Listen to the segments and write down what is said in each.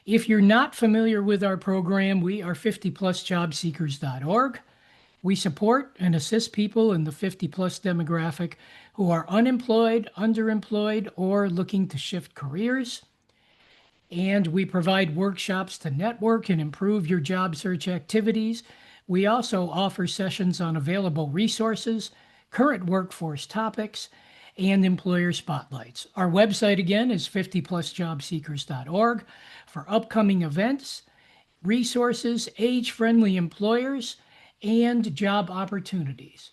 If you're not familiar with our program, we are 50plusjobseekers.org. We support and assist people in the 50 plus demographic who are unemployed, underemployed, or looking to shift careers. And we provide workshops to network and improve your job search activities. We also offer sessions on available resources, current workforce topics, and employer spotlights. Our website again is 50plusjobseekers.org for upcoming events, resources, age-friendly employers, and job opportunities.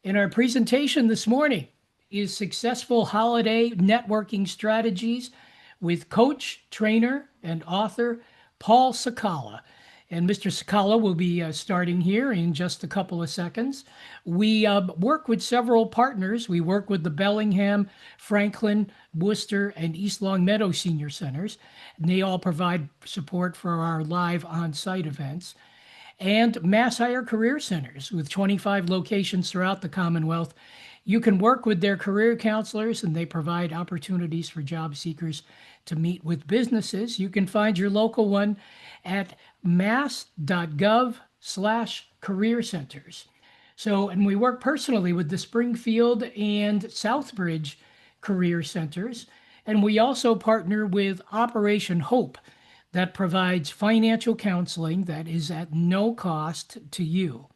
In our presentation this morning is Successful Holiday Networking Strategies with coach, trainer, and author Paul Cecala. And Mr. Cecala will be starting here in just a couple of seconds. We work with several partners. We work with the Bellingham, Franklin, Worcester, and East Longmeadow Senior Centers. And they all provide support for our live on-site events. And Mass Hire Career Centers with 25 locations throughout the Commonwealth. You can work with their career counselors, and they provide opportunities for job seekers to meet with businesses. You can find your local one at mass.gov/career centers. So, and we work personally with the Springfield and Southbridge career centers. And we also partner with Operation Hope that provides financial counseling that is at no cost to you.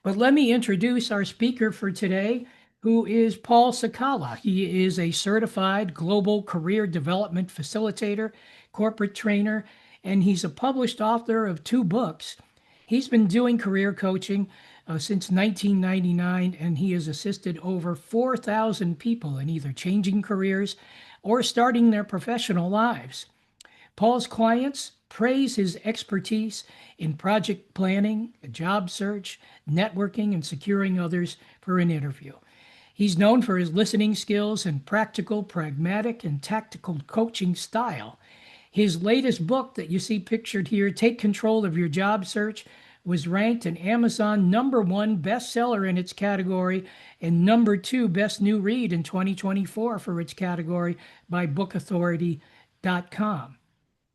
But let me introduce our speaker for today, who is Paul Cecala. He is a certified global career development facilitator, corporate trainer, and he's a published author of 2 books. He's been doing career coaching since 1999, and he has assisted over 4,000 people in either changing careers or starting their professional lives. Paul's clients praise his expertise in project planning, job search, networking, and securing others for an interview. He's known for his listening skills and practical, pragmatic, and tactical coaching style. His latest book that you see pictured here, Take Control of Your Job Search, was ranked an Amazon #1 bestseller in its category and #2 best new read in 2024 for its category by bookauthority.com.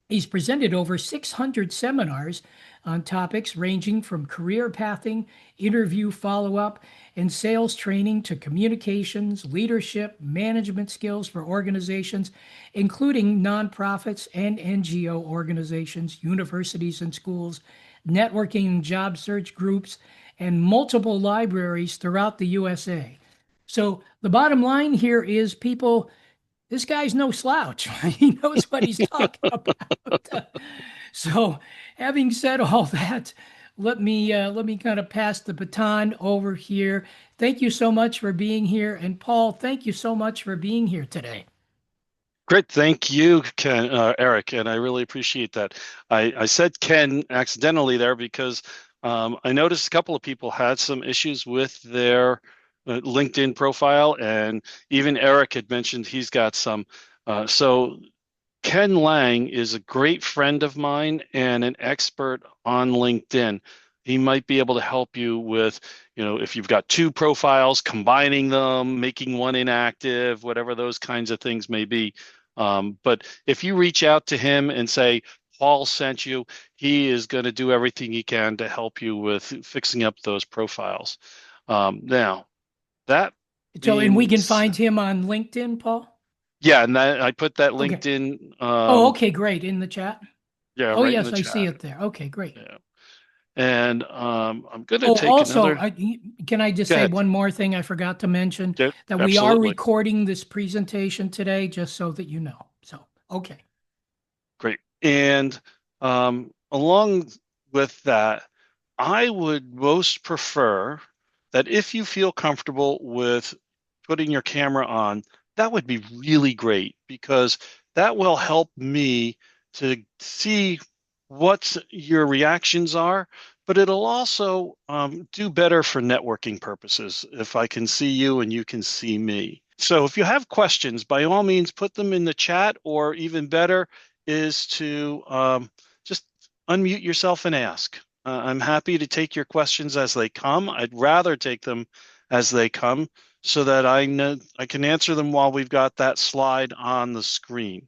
He's presented over 600 seminars on topics ranging from career pathing, interview follow-up, and sales training to communications, leadership, management skills for organizations, including nonprofits and NGO organizations, universities and schools, networking and job search groups, and multiple libraries throughout the USA. So the bottom line here is, people, this guy's no slouch. He knows what he's talking about. So, having said all that, let me kind of pass the baton over here. Thank you so much for being here, and Paul, thank you so much for being here today. Great, thank you, Ken, Eric, and I really appreciate that. I said Ken accidentally there because I noticed a couple of people had some issues with their LinkedIn profile, and even Eric had mentioned he's got some. So Ken Lang is a great friend of mine and an expert on LinkedIn. He might be able to help you with, if you've got 2 profiles, combining them, making one inactive, whatever those kinds of things may be. But if you reach out to him and say, Paul sent you, he is going to do everything he can to help you with fixing up those profiles. Now, that So, and we can being, find him on LinkedIn, Paul? yeah, and I put that Okay. LinkedIn, Oh, okay, great. In the chat? yeah, Oh, right in yes, the I see chat. it there. Okay, great. Yeah, and I'm going to Oh, take also, another. can I just Go say ahead. one more thing I forgot to mention? Yeah, That we are absolutely. recording this presentation today, just so that you know. So, okay. Great. And along with that, I would most prefer that if you feel comfortable with putting your camera on, that would be really great because that will help me to see what your reactions are, but it'll also do better for networking purposes if I can see you and you can see me. So if you have questions, by all means, put them in the chat, or even better is to just unmute yourself and ask. I'm happy to take your questions as they come. I'd rather take them as they come so that I know I can answer them while we've got that slide on the screen.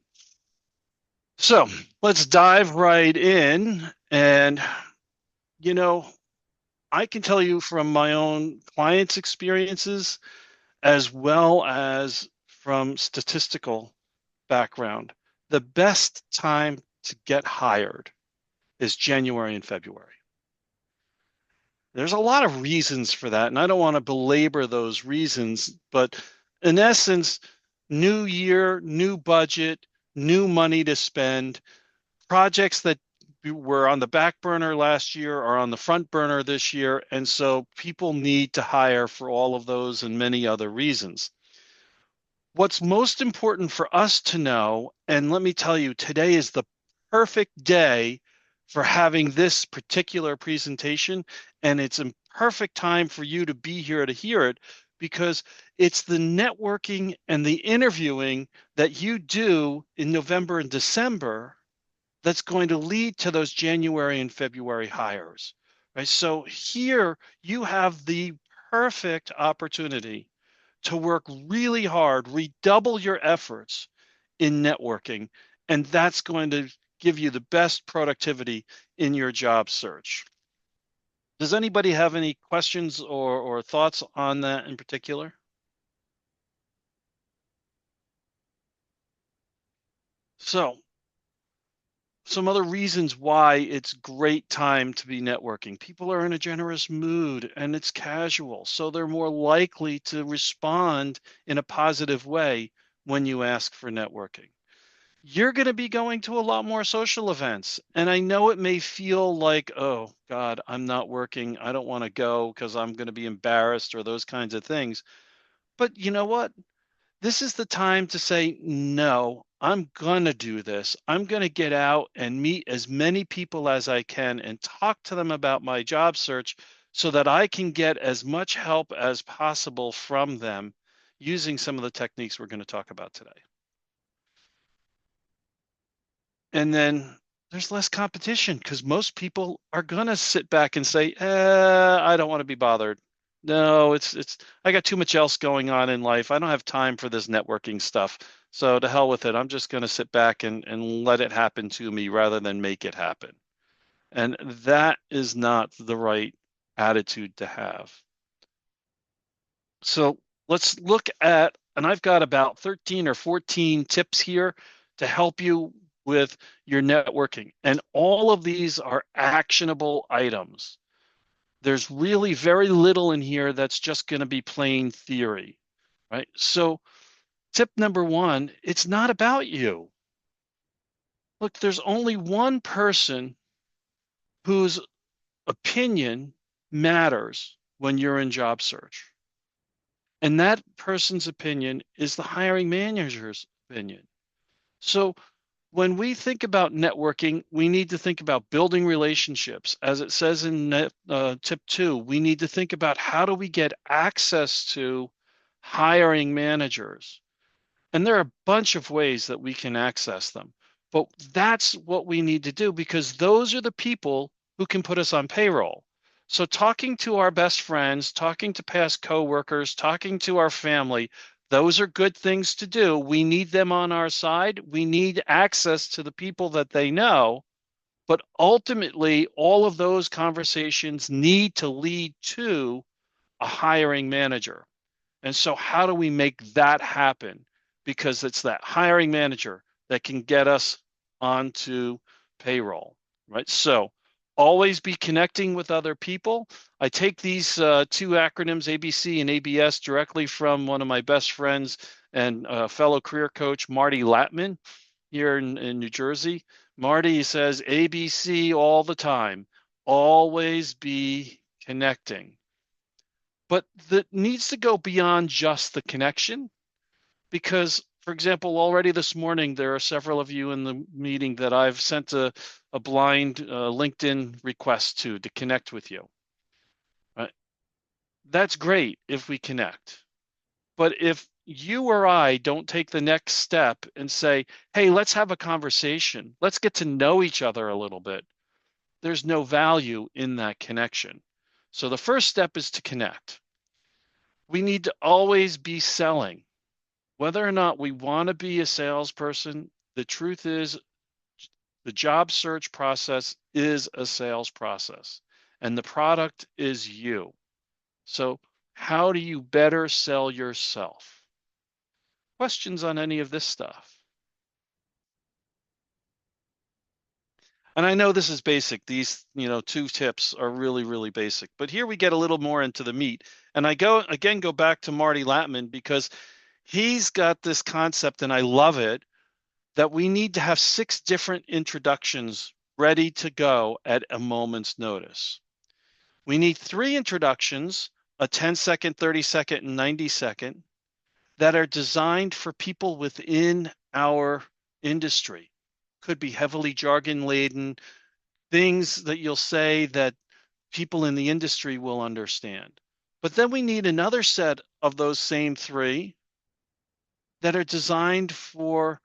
So let's dive right in. And, you know, I can tell you from my own clients' experiences, as well as from statistical background, the best time to get hired is January and February. There's a lot of reasons for that, and I don't want to belabor those reasons, but in essence, new year, new budget, new money to spend, projects that were on the back burner last year are on the front burner this year, and so people need to hire for all of those and many other reasons. What's most important for us to know, and let me tell you, today is the perfect day for having this particular presentation, and it's a perfect time for you to be here to hear it because it's the networking and the interviewing that you do in November and December that's going to lead to those January and February hires, right? So here you have the perfect opportunity to work really hard, redouble your efforts in networking, and that's going to give you the best productivity in your job search. Does anybody have any questions or thoughts on that in particular? So, some other reasons why it's great time to be networking. People are in a generous mood and it's casual, so they're more likely to respond in a positive way when you ask for networking. You're going to be going to a lot more social events. And I know it may feel like, oh, God, I'm not working. I don't want to go because I'm going to be embarrassed or those kinds of things. But you know what? This is the time to say, no, I'm going to do this. I'm going to get out and meet as many people as I can and talk to them about my job search so that I can get as much help as possible from them using some of the techniques we're going to talk about today. And then there's less competition because most people are gonna sit back and say, I don't want to be bothered. No, it's I got too much else going on in life. I don't have time for this networking stuff. So to hell with it. I'm just gonna sit back and let it happen to me rather than make it happen. And that is not the right attitude to have. So let's look at, and I've got about 13 or 14 tips here to help you with your networking. And all of these are actionable items. There's really very little in here that's just going to be plain theory, right? So tip number one, it's not about you. Look, there's only one person whose opinion matters when you're in job search. And that person's opinion is the hiring manager's opinion. So when we think about networking, we need to think about building relationships. As it says in tip two, we need to think about how do we get access to hiring managers. And there are a bunch of ways that we can access them. But that's what we need to do because those are the people who can put us on payroll. So talking to our best friends, talking to past coworkers, talking to our family, those are good things to do. We need them on our side. We need access to the people that they know. But ultimately, all of those conversations need to lead to a hiring manager. And so, how do we make that happen? Because it's that hiring manager that can get us onto payroll, right? So, always be connecting with other people. I take these two acronyms, ABC and ABS, directly from one of my best friends and fellow career coach, Marty Latman, here in New Jersey. Marty says ABC all the time. Always be connecting, but that needs to go beyond just the connection because, for example, already this morning there are several of you in the meeting that I've sent a blind LinkedIn request to connect with you. Right? That's great if we connect, but if you or I don't take the next step and say, hey, let's have a conversation, let's get to know each other a little bit, there's no value in that connection. So the first step is to connect. We need to always be selling. Whether or not we want to be a salesperson, the truth is The job search process is a sales process, and the product is you. So how do you better sell yourself? Questions on any of this stuff? And I know this is basic. These, two tips are really, really basic. But here we get a little more into the meat. And I go back to Marty Latman because he's got this concept, and I love it, that we need to have 6 different introductions ready to go at a moment's notice. We need 3 introductions, a 10-second, 30-second, and 90-second, that are designed for people within our industry. Could be heavily jargon laden, things that you'll say that people in the industry will understand. But then we need another set of those same 3 that are designed for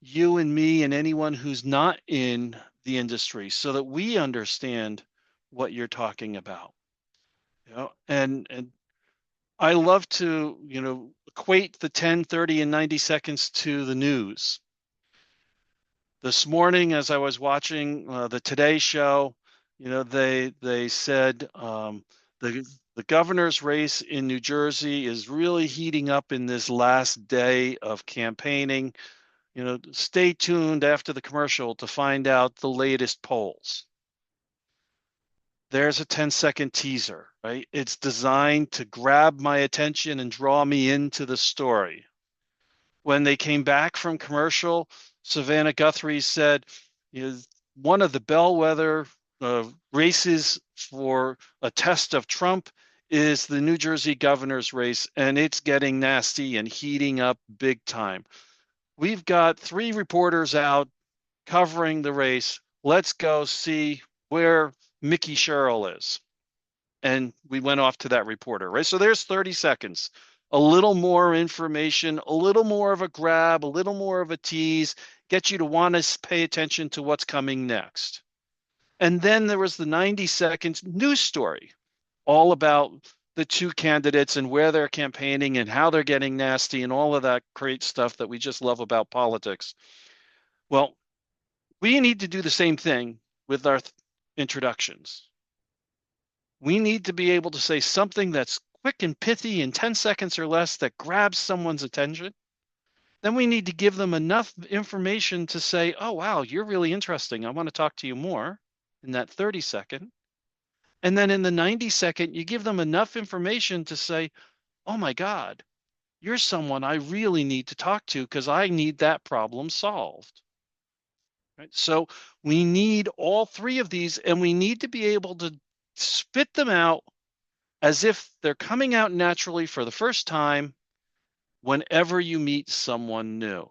you and me and anyone who's not in the industry so that we understand what you're talking about. And I love to, equate the 10, 30, and 90 seconds to the news. This morning, as I was watching the Today Show, they said the governor's race in New Jersey is really heating up in this last day of campaigning. Stay tuned after the commercial to find out the latest polls. There's a 10-second teaser, right? It's designed to grab my attention and draw me into the story. When they came back from commercial, Savannah Guthrie said, one of the bellwether races for a test of Trump is the New Jersey governor's race, and it's getting nasty and heating up big time. We've got 3 reporters out covering the race. Let's go see where Mickey Sherrill is. And we went off to that reporter, right? So there's 30 seconds, a little more information, a little more of a grab, a little more of a tease, get you to want to pay attention to what's coming next. And then there was the 90 seconds news story, all about the 2 candidates and where they're campaigning and how they're getting nasty and all of that great stuff that we just love about politics. Well, we need to do the same thing with our introductions. We need to be able to say something that's quick and pithy in 10 seconds or less that grabs someone's attention. Then we need to give them enough information to say, oh, wow, you're really interesting. I want to talk to you more in that 30-second. And then in the 90-second, you give them enough information to say, oh my God, you're someone I really need to talk to because I need that problem solved. Right? So we need all 3 of these, and we need to be able to spit them out as if they're coming out naturally for the first time whenever you meet someone new.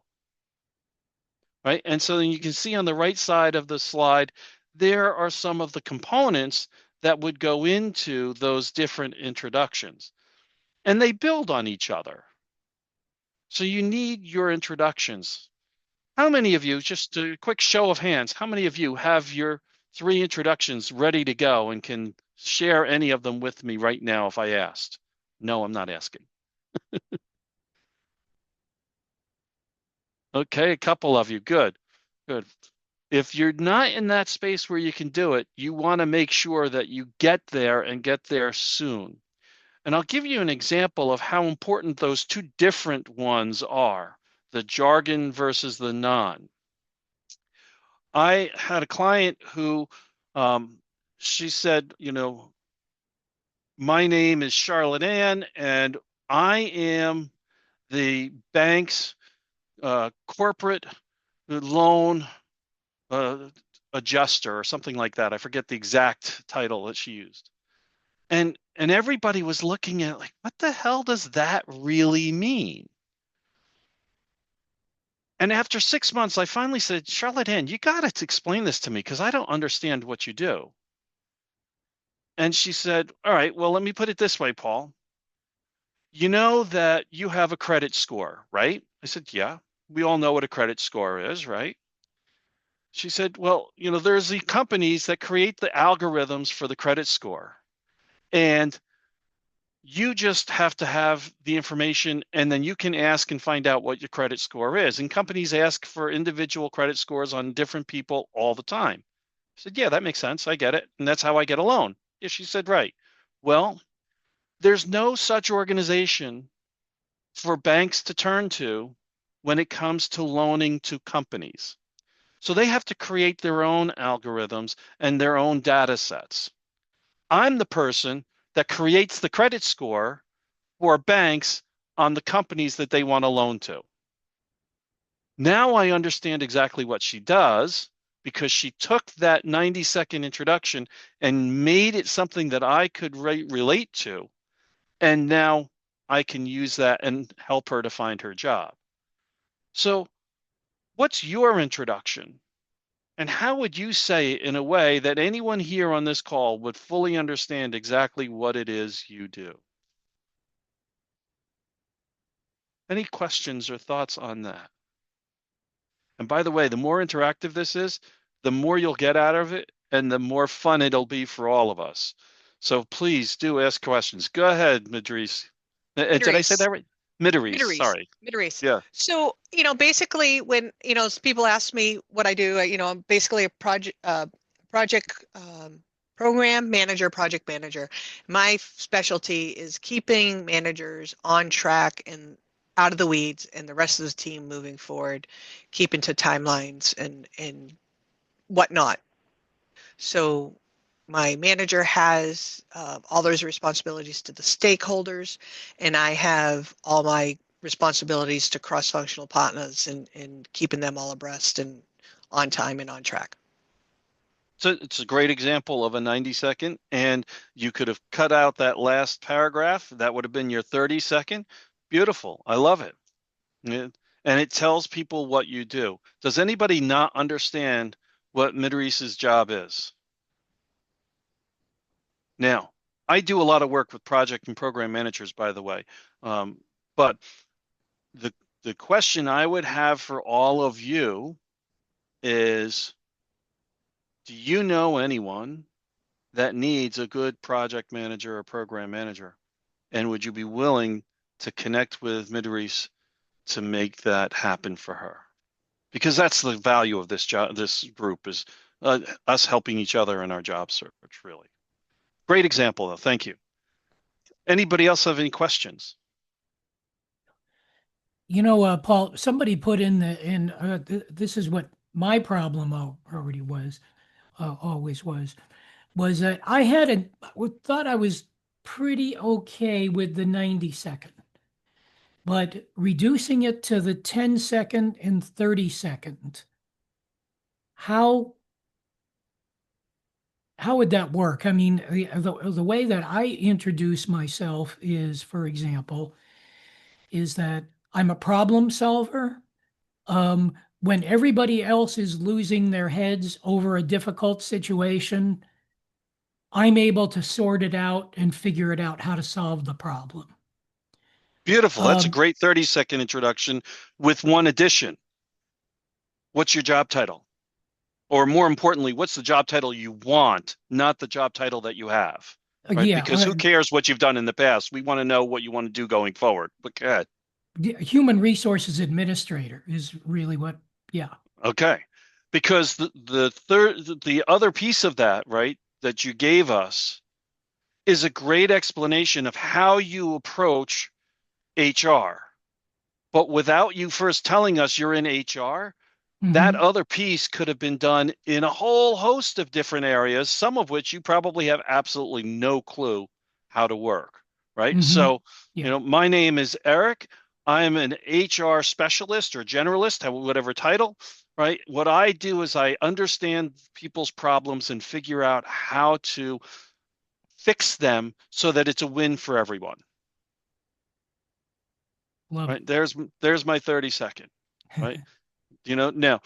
Right? And so then you can see on the right side of the slide, there are some of the components that would go into those different introductions. And they build on each other. So you need your introductions. How many of you, just a quick show of hands, how many of you have your 3 introductions ready to go and can share any of them with me right now if I asked? No, I'm not asking. Okay, a couple of you. Good, good. If you're not in that space where you can do it, you want to make sure that you get there and get there soon. And I'll give you an example of how important those 2 different ones are, the jargon versus the non. I had a client who, she said, my name is Charlotte Ann, and I am the bank's corporate loan adjuster or something like that. I forget the exact title that she used. And everybody was looking at it like, what the hell does that really mean? And after 6 months, I finally said, Charlotte Ann, you got to explain this to me because I don't understand what you do. And she said, all right, well, let me put it this way, Paul. You know that you have a credit score, right? I said, yeah, we all know what a credit score is, right? She said, well, there's the companies that create the algorithms for the credit score. And You just have to have the information, and then you can ask and find out what your credit score is. And companies ask for individual credit scores on different people all the time. I said, yeah, that makes sense. I get it. And that's how I get a loan. Yeah, she said, right. Well, there's no such organization for banks to turn to when it comes to loaning to companies. So they have to create their own algorithms and their own data sets. I'm the person that creates the credit score for banks on the companies that they want to loan to. Now I understand exactly what she does because she took that 90-second introduction and made it something that I could relate to. And now I can use that and help her to find her job. So, what's your introduction? And how would you say it in a way that anyone here on this call would fully understand exactly what it is you do? Any questions or thoughts on that? And by the way, the more interactive this is, the more you'll get out of it and the more fun it'll be for all of us. So please do ask questions. Go ahead, Midris. Did I say Midrace, that right? Midris, Midrace, sorry. Midrace. Yeah. So, basically when, people ask me what I do, I'm basically a project program manager, project manager. My specialty is keeping managers on track and out of the weeds and the rest of the team moving forward, keeping to timelines and whatnot. So my manager has all those responsibilities to the stakeholders, and I have all my responsibilities to cross-functional partners and keeping them all abreast and on time and on track. So it's a great example of a 90-second, and you could have cut out that last paragraph. That would have been your 30-second. Beautiful. I love it. And it tells people what you do. Does anybody not understand what Midreese's job is? Now, I do a lot of work with project and program managers, by the way. But the the question I would have for all of you is, do you know anyone that needs a good project manager or program manager? And would you be willing to connect with Midreese to make that happen for her? Because that's the value of this job, this group is us helping each other in our job search, really. Great example, though. Thank you. Anybody else have any questions? Paul, somebody put in this is what my problem already was, always was that thought I was pretty okay with the 90-second, but reducing it to the 10-second and 30-second, how how would that work? I mean, the way that I introduce myself is, for example, is that I'm a problem solver. When everybody else is losing their heads over a difficult situation, I'm able to sort it out and figure it out how to solve the problem. Beautiful. That's a Um, great 30-second introduction with one addition. What's your job title? Or more importantly, what's the job title you want, not the job title that you have, right? yeah, Because who cares what you've done in the past? We want to know what you want to do going forward. But go ahead. human resources administrator is really what, yeah. Okay. Because the other piece of that, right, that you gave us is a great explanation of how you approach HR. But without you first telling us you're in HR, that Hmm. other piece could have been done in a whole host of different areas, some of which you probably have absolutely no clue how to work, right? Hmm. So, Yeah. my name is Eric. I'm an HR specialist or generalist, whatever title, right? What I do is I understand people's problems and figure out how to fix them so that it's a win for everyone, Love it. right? There's my 30-second, right? Now,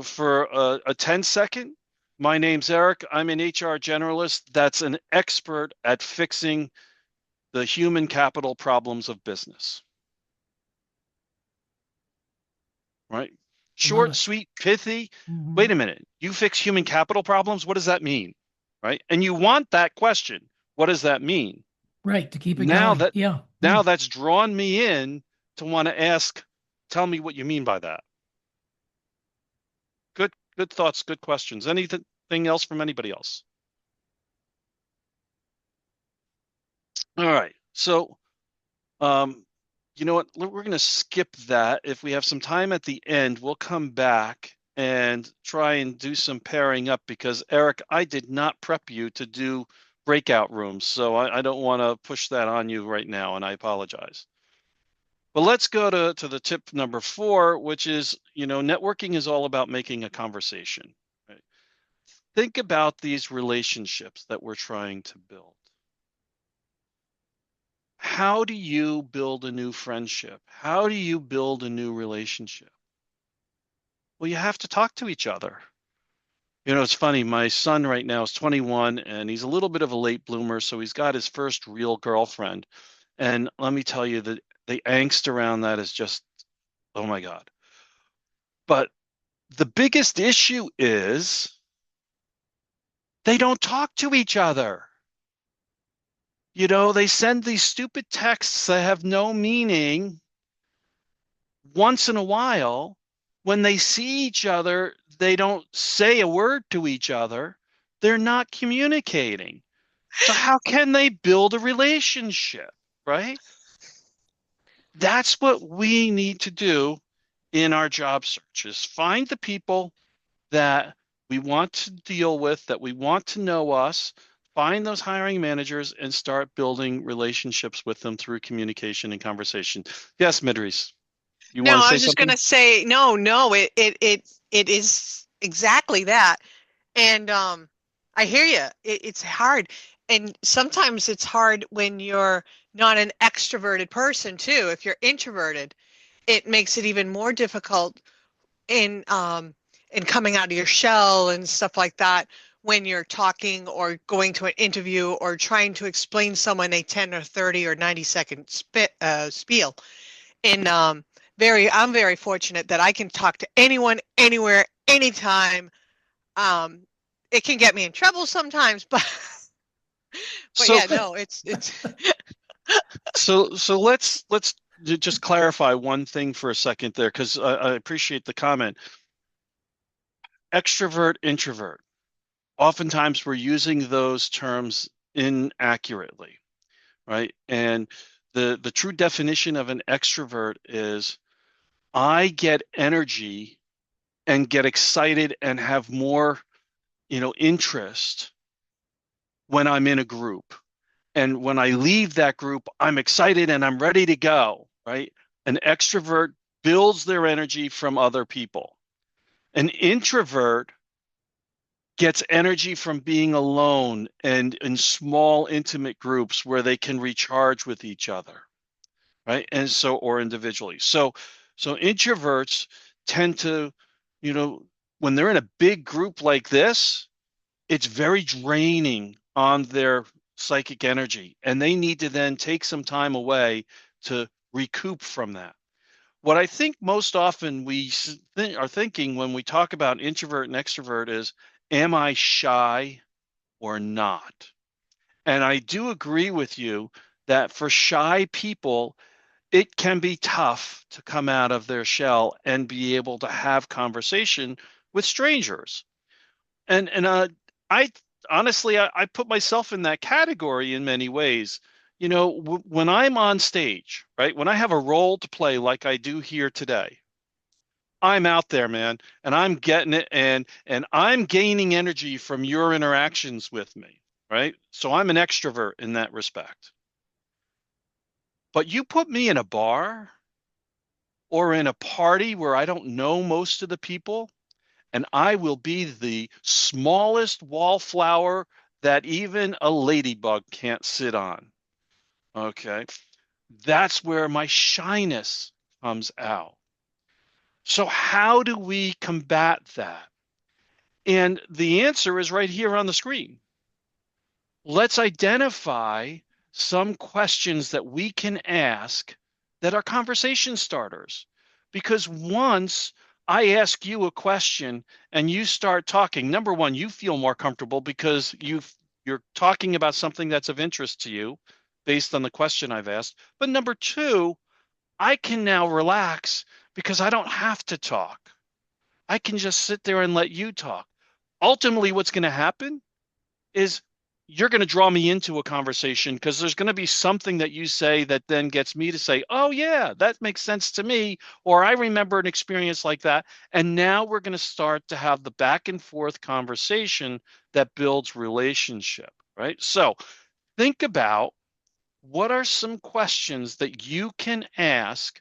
for a 10-second, my name's Eric. I'm an HR generalist that's an expert at fixing the human capital problems of business, right? Love Short, it. sweet, pithy. Wait Hmm. a minute. You fix human capital problems? What does that mean? Right? And you want that question. What does that mean? Right, to keep it Now going. that Yeah. now that's drawn me in to want to ask, tell me what you mean by that. Good thoughts, good questions. Anything else from anybody else? All right. So, you know what? We're going to skip that. If we have some time at the end, we'll come back and try and do some pairing up because Eric, I did not prep you to do breakout rooms, so I don't want to push that on you right now, and I apologize. But let's go to the tip number 4, which is, networking is all about making a conversation. Right? Think about these relationships that we're trying to build. How do you build a new friendship? How do you build a new relationship? Well, you have to talk to each other. It's funny. My son right now is 21 and he's a little bit of a late bloomer. So he's got his first real girlfriend. And let me tell you that the angst around that is just, oh my God. But the biggest issue is they don't talk to each other. They send these stupid texts that have no meaning once in a while. When they see each other, they don't say a word to each other. They're not communicating. So how can they build a relationship, right? That's what we need to do in our job search is find the people that we want to deal with, that we want to know us, find those hiring managers and start building relationships with them through communication and conversation. Yes, Midris, you No, want to I say was just something? gonna say no, it is exactly that. And I hear you. It's hard. And sometimes it's hard when you're not an extroverted person too. If you're introverted, it makes it even more difficult in coming out of your shell and stuff like that when you're talking or going to an interview or trying to explain someone a 10 or 30 or 90-second spiel. And I'm very fortunate that I can talk to anyone, anywhere, anytime. Um, it can get me in trouble sometimes, but So yeah, no, it's so let's just clarify one thing for a second there because I appreciate the comment. Extrovert, introvert. Oftentimes we're using those terms inaccurately, right? And the true definition of an extrovert is I get energy and get excited and have more, interest when I'm in a group. And when I leave that group, I'm excited and I'm ready to go, right? An extrovert builds their energy from other people. An introvert gets energy from being alone and in small, intimate groups where they can recharge with each other, right? And so, or individually. So introverts tend to, you know, when they're in a big group like this, it's very draining on their psychic energy, and they need to then take some time away to recoup from that. What I think most often we are thinking when we talk about introvert and extrovert is, am I shy or not? And I do agree with you that for shy people, it can be tough to come out of their shell and be able to have conversation with strangers. And I honestly I put myself in that category in many ways. When I'm on stage, right? When I have a role to play like I do here today, I'm out there, man, and I'm getting it and I'm gaining energy from your interactions with me, right? So I'm an extrovert in that respect. But you put me in a bar or in a party where I don't know most of the people, and I will be the smallest wallflower that even a ladybug can't sit on. Okay. That's where my shyness comes out. So, how do we combat that? And the answer is right here on the screen. Let's identify some questions that we can ask that are conversation starters. Because once I ask you a question and you start talking, number one, you feel more comfortable because you're talking about something that's of interest to you. based on the question I've asked. But number two, I can now relax because I don't have to talk. I can just sit there and let you talk. Ultimately, what's going to happen is you're going to draw me into a conversation because there's going to be something that you say that then gets me to say, oh, yeah, that makes sense to me. Or I remember an experience like that. And now we're going to start to have the back and forth conversation that builds relationship, right? So think about what are some questions that you can ask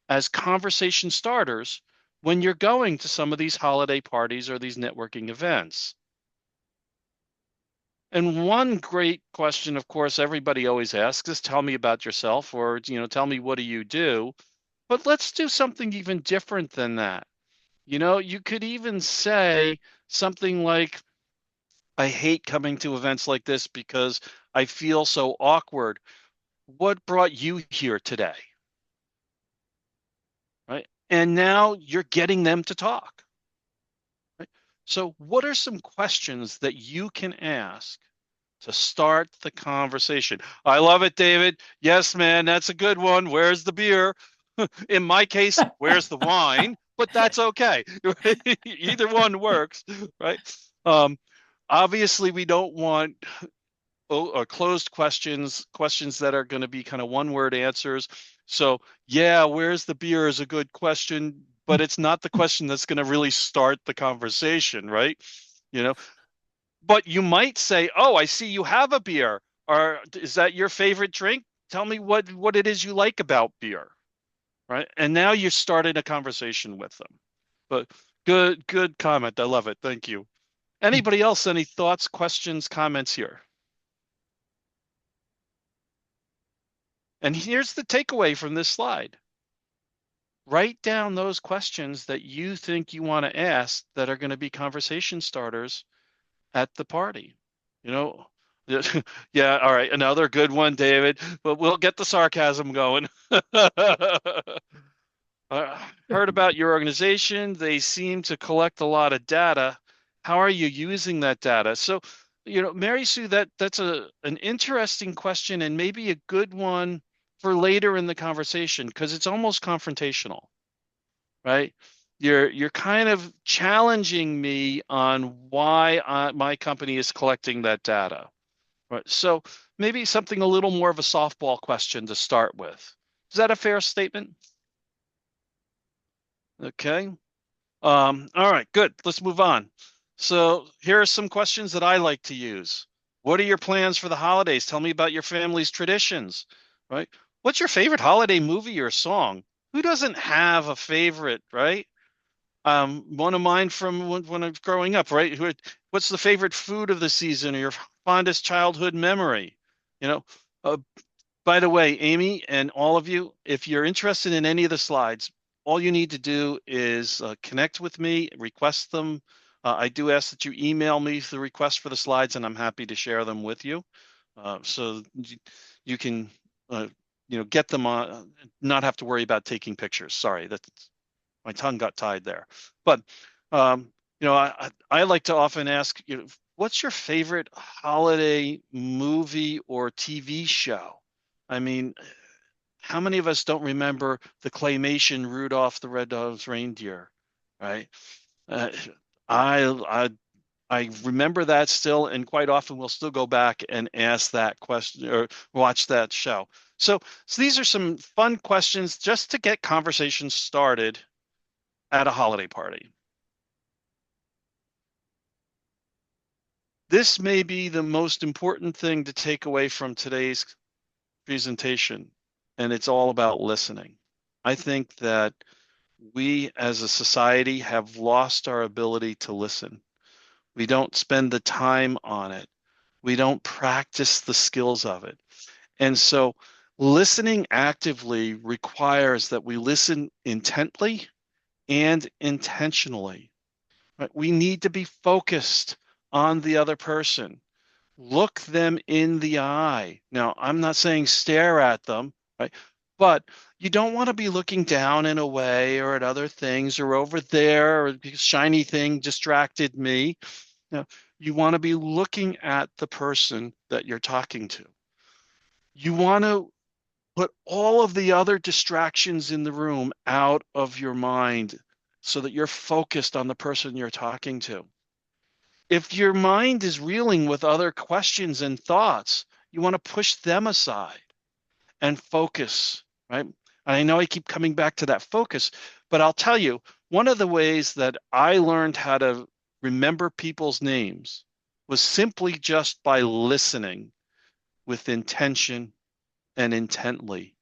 as conversation starters when you're going to some of these holiday parties or these networking events. And one great question, of course, everybody always asks is tell me about yourself or, tell me what do you do? But let's do something even different than that. You could even say something like, I hate coming to events like this because I feel so awkward. What brought you here today? Right? And now you're getting them to talk. Right? So, what are some questions that you can ask to start the conversation? I love it, David. Yes, man, that's a good one. Where's the beer? In my case, where's the wine? But that's okay. Either one works, right? Um, Obviously, we don't want closed questions that are going to be kind of one-word answers. So, yeah, where's the beer is a good question, but it's not the question that's going to really start the conversation, right? You know, but you might say, "Oh, I see you have a beer. Or is that your favorite drink? Tell me what it is you like about beer." Right? And now you started a conversation with them. But good comment. I love it. Thank you. Anybody else, any thoughts, questions, comments here? And here's the takeaway from this slide. Write down those questions that you think you want to ask that are going to be conversation starters at the party. You know, yeah, all right, another good one, David, but we'll get the sarcasm going. Heard about your organization. They seem to collect a lot of data. How are you using that data? So, Mary Sue, that's an interesting question and maybe a good one for later in the conversation because it's almost confrontational, right? You're kind of challenging me on why my company is collecting that data, right? So maybe something a little more of a softball question to start with. Is that a fair statement? Okay. All right, good. Let's move on. So here are some questions that I like to use. What are your plans for the holidays? Tell me about your family's traditions, right? What's your favorite holiday movie or song? Who doesn't have a favorite, right? One of mine from when I was growing up, right? What's the favorite food of the season or your fondest childhood memory? You know, uh, by the way, Amy and all of you, if you're interested in any of the slides, all you need to do is connect with me, request them. I do ask that you email me the request for the slides, and I'm happy to share them with you. So you can, get them on, not have to worry about taking pictures. Sorry, that's my tongue got tied there. But I like to often ask, what's your favorite holiday movie or TV show? I mean, how many of us don't remember the claymation Rudolph the Red-Nosed Reindeer, right? Uh, I I remember that still, and quite often we'll still go back and ask that question or watch that show. So these are some fun questions just to get conversations started at a holiday party. This may be the most important thing to take away from today's presentation, and it's all about listening. I think that we as a society have lost our ability to listen. We don't spend the time on it. We don't practice the skills of it. And so listening actively requires that we listen intently and intentionally. Right? We need to be focused on the other person. Look them in the eye. Now, I'm not saying stare at them, right? But you don't want to be looking down in a way or at other things or over there or because shiny thing distracted me. You want to be looking at the person that you're talking to. You want to put all of the other distractions in the room out of your mind so that you're focused on the person you're talking to. If your mind is reeling with other questions and thoughts, you want to push them aside and focus, right? And I know I keep coming back to that focus, but I'll tell you, one of the ways that I learned how to remember people's names was simply just by listening with intention and intently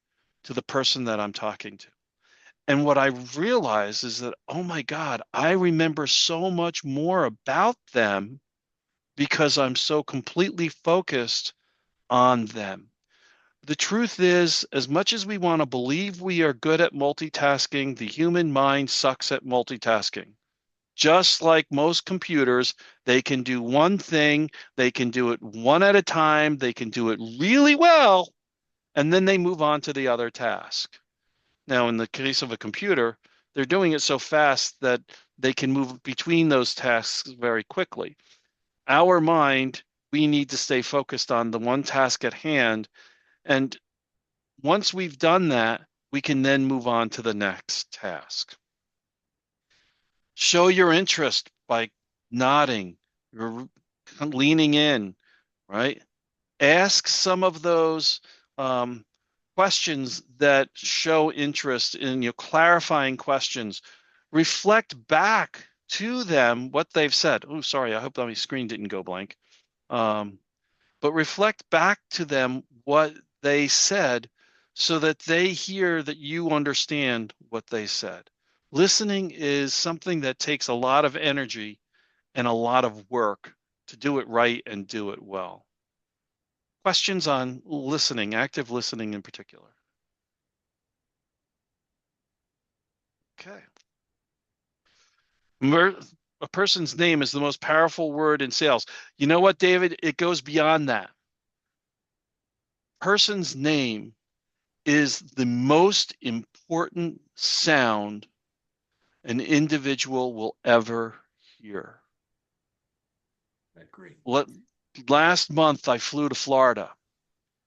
to the person that I'm talking to. And what I realized is that, oh my God, I remember so much more about them because I'm so completely focused on them. The truth is, as much as we want to believe we are good at multitasking, the human mind sucks at multitasking. Just like most computers, they can do one thing, they can do it one at a time, they can do it really well, and then they move on to the other task. Now, in the case of a computer, they're doing it so fast that they can move between those tasks very quickly. Our mind, we need to stay focused on the one task at hand. And once we've done that, we can then move on to the next task. Show your interest by nodding, leaning in, right? Ask some of those um, questions that show interest in your clarifying questions. Reflect back to them what they've said. Oh, sorry, I hope my screen didn't go blank. Um, but reflect back to them what they said so that they hear that you understand what they said. Listening is something that takes a lot of energy and a lot of work to do it right and do it well. Questions on listening, active listening in particular. Okay. A person's name is the most powerful word in sales. You know what, David? It goes beyond that. Person's name is the most important sound an individual will ever hear. Agree. Last month, I flew to Florida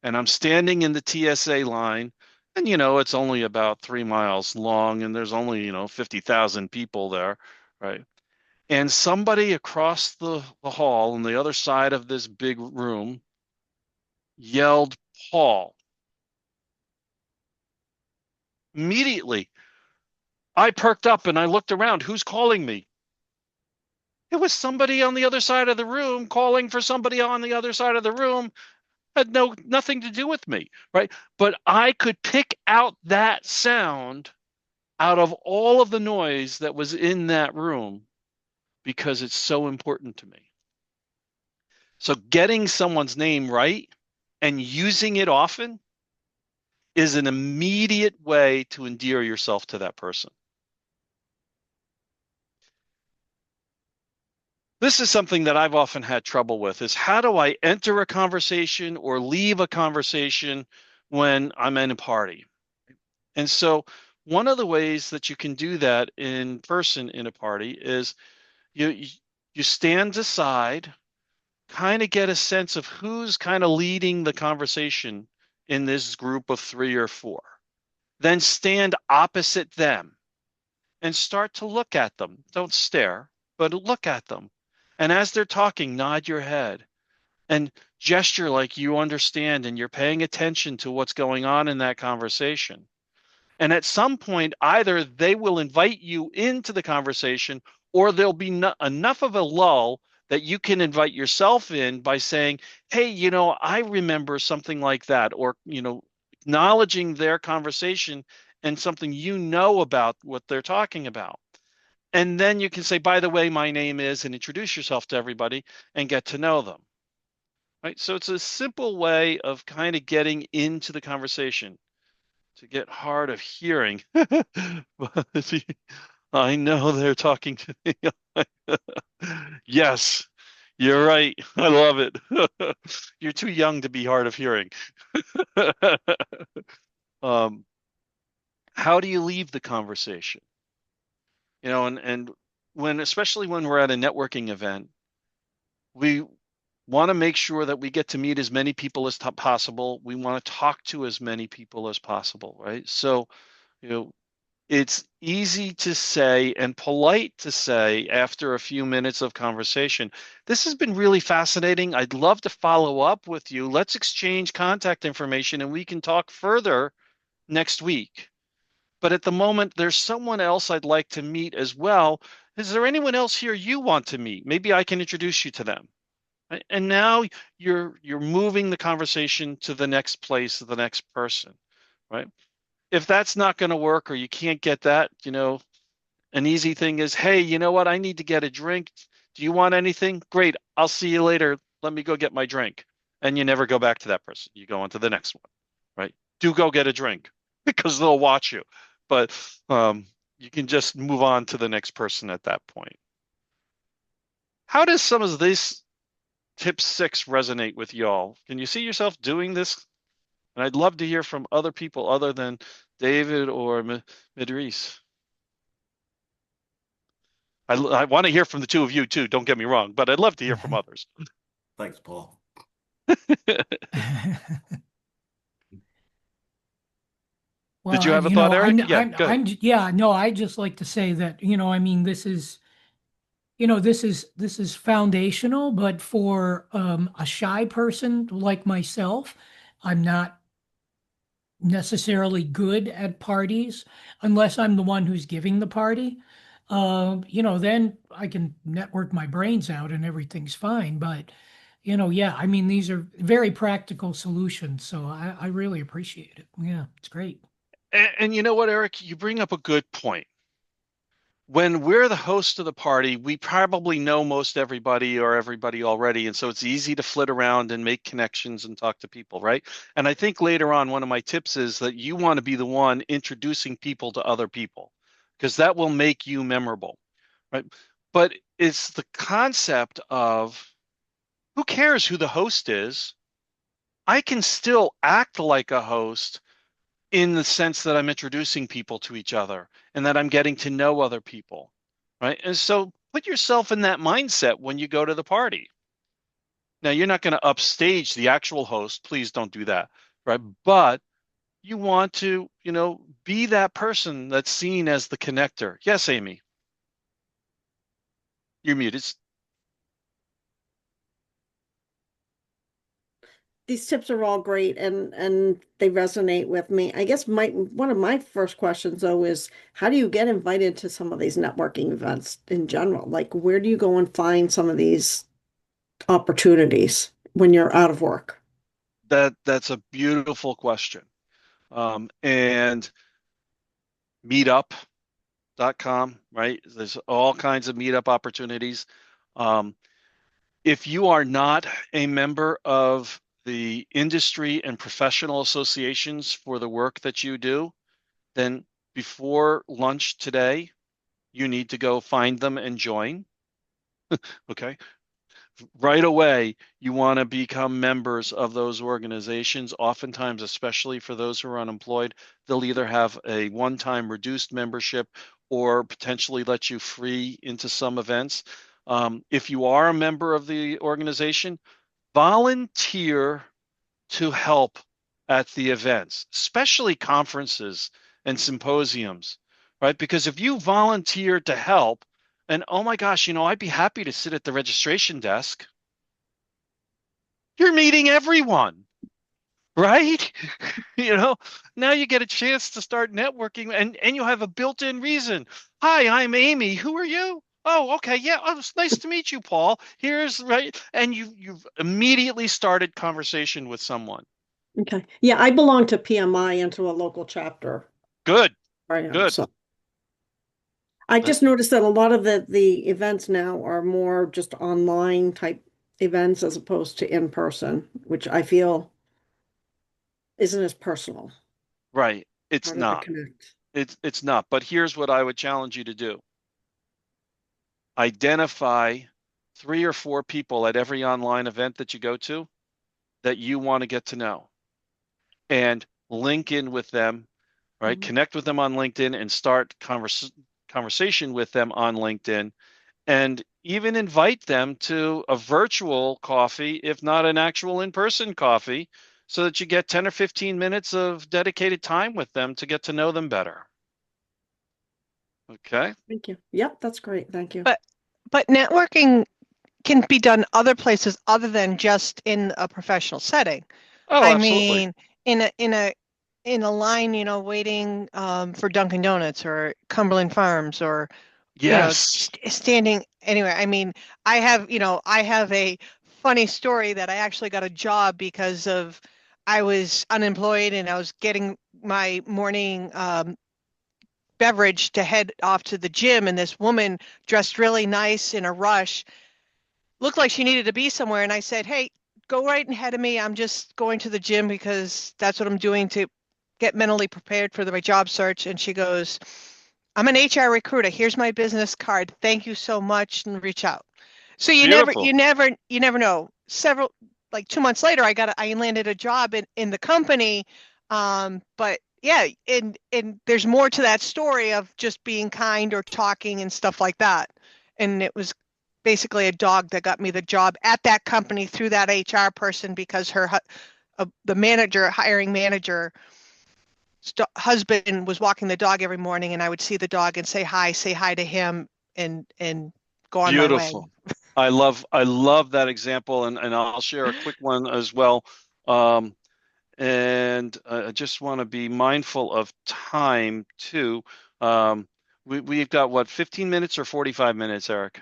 and I'm standing in the TSA line. And, it's only about 3 miles long and there's only, 50,000 people there, right? And somebody across the hall on the other side of this big room yelled, Paul. Immediately, I perked up and I looked around. Who's calling me? It was somebody on the other side of the room calling for somebody on the other side of the room. Had nothing to do with me, right? But I could pick out that sound out of all of the noise that was in that room because it's so important to me. So getting someone's name right and using it often is an immediate way to endear yourself to that person. This is something that I've often had trouble with is how do I enter a conversation or leave a conversation when I'm in a party? And so one of the ways that you can do that in person in a party is you stand aside, kind of get a sense of who's kind of leading the conversation in this group of 3 or 4. Then stand opposite them and start to look at them. Don't stare, but look at them. And as they're talking, nod your head and gesture like you understand and you're paying attention to what's going on in that conversation. And at some point, either they will invite you into the conversation or there'll be enough of a lull that you can invite yourself in by saying, hey, I remember something like that, or, acknowledging their conversation and something about what they're talking about. And then you can say, by the way, my name is, and introduce yourself to everybody and get to know them. Right. So it's a simple way of kind of getting into the conversation to get hard of hearing. I know they're talking to me. Yes, you're right. I love it. You're too young to be hard of hearing. um, how do you leave the conversation? And especially when we're at a networking event, we want to make sure that we get to meet as many people as possible. We want to talk to as many people as possible, right? So, you know, it's easy to say and polite to say after a few minutes of conversation, this has been really fascinating. I'd love to follow up with you. Let's exchange contact information and we can talk further next week. But at the moment, there's someone else I'd like to meet as well. Is there anyone else here you want to meet? Maybe I can introduce you to them. Right? And now you're moving the conversation to the next place, to the next person, right? If that's not going to work or you can't get that, an easy thing is, hey, you know what? I need to get a drink. Do you want anything? Great. I'll see you later. Let me go get my drink. And you never go back to that person. You go on to the next one, right? Do go get a drink because they'll watch you. But you can just move on to the next person at that point. How does some of this tip 6 resonate with y'all? Can you see yourself doing this? And I'd love to hear from other people other than David or Midris. I want to hear from the two of you too, don't get me wrong, but I'd love to hear from others. Thanks, Paul. Well, Did you have a thought, Eric? Yeah, good. I just like to say that, I mean, this is, this is foundational, but for a shy person like myself, I'm not necessarily good at parties unless I'm the one who's giving the party. Then I can network my brains out and everything's fine. But, yeah, I mean, these are very practical solutions. So I really appreciate it. Yeah, it's great. And you know what, Eric? You bring up a good point. When we're the host of the party, we probably know most everybody or everybody already. And so it's easy to flit around and make connections and talk to people, right? And I think later on, one of my tips is that you want to be the one introducing people to other people because that will make you memorable, right? But it's the concept of who cares who the host is? I can still act like a host in the sense that I'm introducing people to each other and that I'm getting to know other people, right? And so put yourself in that mindset when you go to the party. Now, you're not going to upstage the actual host. Please don't do that, right? But you want to, be that person that's seen as the connector. Yes, Amy. You're muted. These tips are all great and they resonate with me. I guess one of my first questions though is how do you get invited to some of these networking events in general? Like where do you go and find some of these opportunities when you're out of work? That's a beautiful question. And meetup.com, right? There's all kinds of meetup opportunities. If you are not a member of the industry and professional associations for the work that you do, then before lunch today, you need to go find them and join. Okay. Right away, you want to become members of those organizations. Oftentimes, especially for those who are unemployed, they'll either have a one-time reduced membership or potentially let you free into some events. If you are a member of the organization, volunteer to help at the events, especially conferences and symposiums, right? Because if you volunteer to help, and oh my gosh, I'd be happy to sit at the registration desk. You're meeting everyone, right? Now you get a chance to start networking and you have a built-in reason. Hi, I'm Amy. Who are you? Oh, okay. Yeah. Oh, it's nice to meet you, Paul. Here's right. And you've immediately started conversation with someone. Okay. Yeah, I belong to PMI into a local chapter. Good. Right now, Good. so I just noticed that a lot of the events now are more just online type events as opposed to in person, which I feel isn't as personal. Right. It's Harder to not. connect. It's not. But here's what I would challenge you to do. Identify 3 or 4 people at every online event that you go to that you want to get to know and link in with them, right? Mhm. Connect with them on LinkedIn and start conversation with them on LinkedIn and even invite them to a virtual coffee, if not an actual in-person coffee, so that you get 10 or 15 minutes of dedicated time with them to get to know them better. Okay. Thank you. Yep, that's great. Thank you. But networking can be done other places other than just in a professional setting. Oh, I absolutely. mean, in a line, waiting for Dunkin' Donuts or Cumberland Farms or Yes. standing anywhere. I mean, I have a funny story that I actually got a job because of I was unemployed and I was getting my morning beverage to head off to the gym, and this woman dressed really nice in a rush looked like she needed to be somewhere. And I said, hey, go right ahead of me. I'm just going to the gym because that's what I'm doing to get mentally prepared for my job search. And she goes, I'm an HR recruiter. Here's my business card. Thank you so much, and reach out. So Beautiful. you never know. Like 2 months later, I landed a job in the company. But yeah, and there's more to that story of just being kind or talking and stuff like that. And it was basically a dog that got me the job at that company through that HR person because the hiring manager, husband was walking the dog every morning, and I would see the dog and say hi to him, and go on my way. Beautiful. I love that example, and I'll share a quick one as well. Um, and I just want to be mindful of time too. We've got what, 15 minutes or 45 minutes, Eric?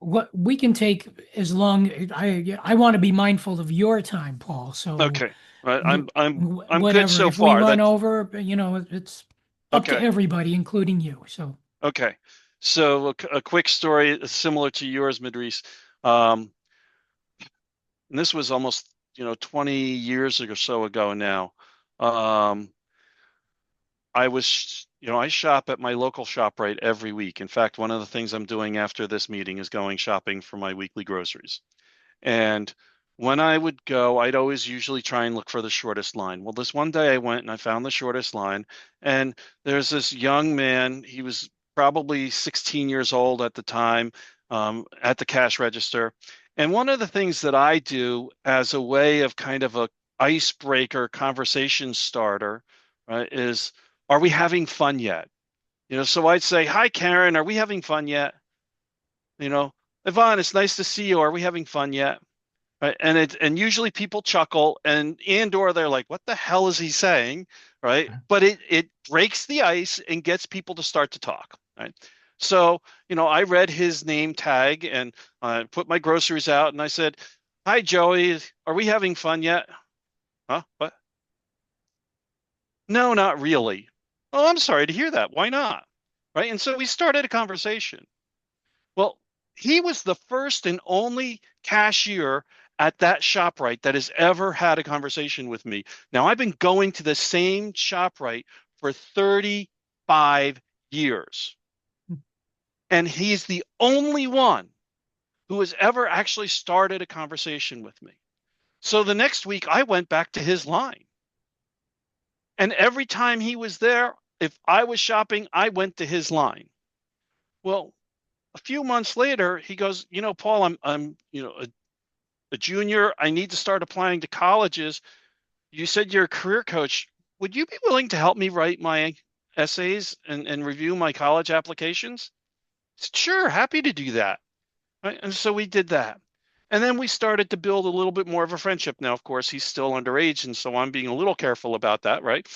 What we can take as long. I want to be mindful of your time, Paul. So Okay. Right. the, I'm good whatever. so If we far. run That's over, it's up to okay. everybody, including you. So Okay. So a quick story similar to yours, Midris. Um, and this was almost, 20 years or so ago now. Um, I shop at my local ShopRite every week. In fact, one of the things I'm doing after this meeting is going shopping for my weekly groceries. And when I would go, I'd always usually try and look for the shortest line. Well, this one day I went and I found the shortest line, and there's this young man. He was probably 16 years old at the time, at the cash register. And one of the things that I do as a way of kind of a icebreaker conversation starter, right, is, are we having fun yet? So I'd say, hi, Karen, are we having fun yet? You know, Yvonne, it's nice to see you. Are we having fun yet? Right. And usually people chuckle and or they're like, what the hell is he saying? Right. But it breaks the ice and gets people to start to talk. Right. So, I read his name tag and put my groceries out and I said, hi, Joey, are we having fun yet? Huh? What? No, not really. Oh, I'm sorry to hear that. Why not? Right. And so we started a conversation. Well, he was the first and only cashier at that ShopRite that has ever had a conversation with me. Now, I've been going to the same ShopRite for 35 years, and he's the only one who has ever actually started a conversation with me. So the next week, I went back to his line. And every time he was there, if I was shopping, I went to his line. Well, a few months later, he goes, Paul, I'm a junior. I need to start applying to colleges. You said you're a career coach. Would you be willing to help me write my essays and review my college applications? I said, sure, happy to do that. Right? And so we did that. And then we started to build a little bit more of a friendship. Now, of course, he's still underage, and so I'm being a little careful about that, right?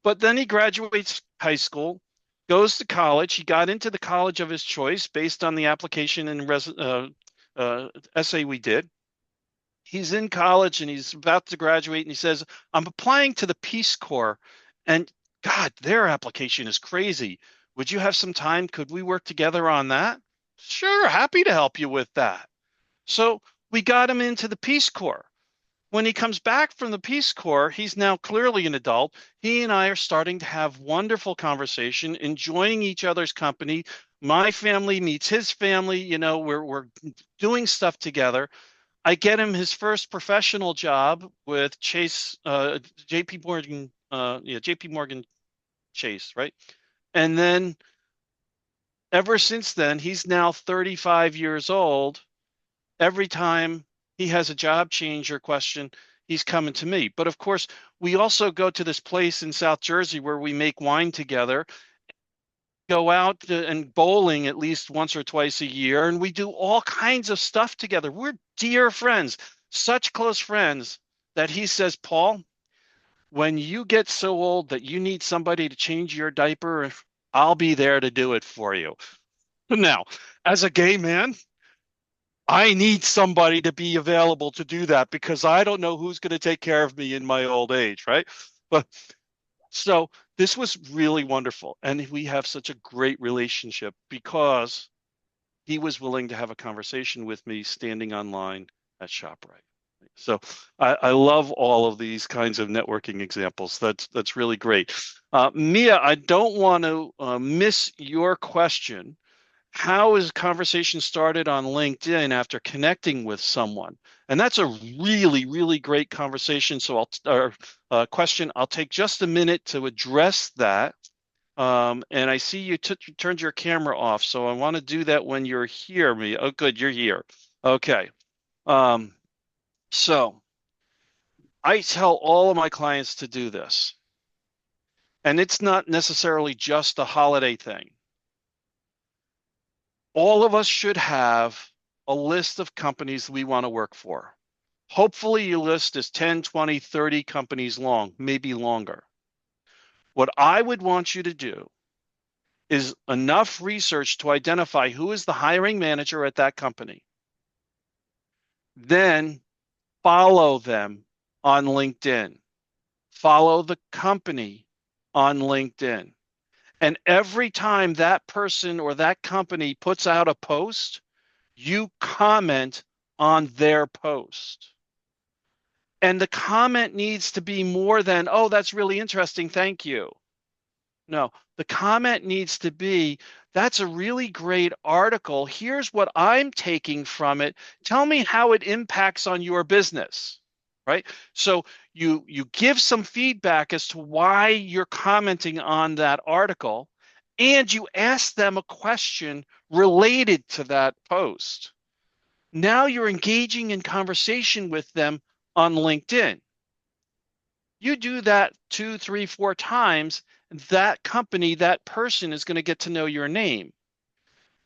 But then he graduates high school, goes to college. He got into the college of his choice based on the application and essay we did. He's in college and he's about to graduate and he says, I'm applying to the Peace Corps. And God, their application is crazy. Would you have some time? Could we work together on that? Sure, happy to help you with that. So we got him into the Peace Corps. When he comes back from the Peace Corps, he's now clearly an adult. He and I are starting to have wonderful conversation, enjoying each other's company. My family meets his family. We're doing stuff together. I get him his first professional job with Chase, JP Morgan, JP Morgan Chase, right? And then Ever since then, he's now 35 years old. Every time he has a job change or question, he's coming to me. But of course, we also go to this place in South Jersey where we make wine together, go out and bowling at least once or twice a year, and we do all kinds of stuff together. We're dear friends, such close friends that he says, Paul, when you get so old that you need somebody to change your diaper, I'll be there to do it for you. Now, as a gay man, I need somebody to be available to do that because I don't know who's going to take care of me in my old age, right? But so this was really wonderful. And we have such a great relationship because he was willing to have a conversation with me standing online at ShopRite. So I love all of these kinds of networking examples. That's really great. Mia, I don't want to miss your question. How is conversation started on LinkedIn after connecting with someone? And that's a really, really great conversation. So question. I'll take just a minute to address that. And I see you turned your camera off, so I want to do that when you're here, Mia. Oh, good, you're here. Okay. So I tell all of my clients to do this. And it's not necessarily just a holiday thing. All of us should have a list of companies we want to work for. Hopefully your list is 10, 20, 30 companies long, maybe longer. What I would want you to do is enough research to identify who is the hiring manager at that company. Then follow them on LinkedIn. Follow the company on LinkedIn. And every time that person or that company puts out a post, you comment on their post. And the comment needs to be more than, oh, that's really interesting, thank you. No, the comment needs to be, that's a really great article. Here's what I'm taking from it. Tell me how it impacts on your business, right? So you give some feedback as to why you're commenting on that article, and you ask them a question related to that post. Now you're engaging in conversation with them on LinkedIn. You do that 2, 3, 4 times, that company, that person is going to get to know your name.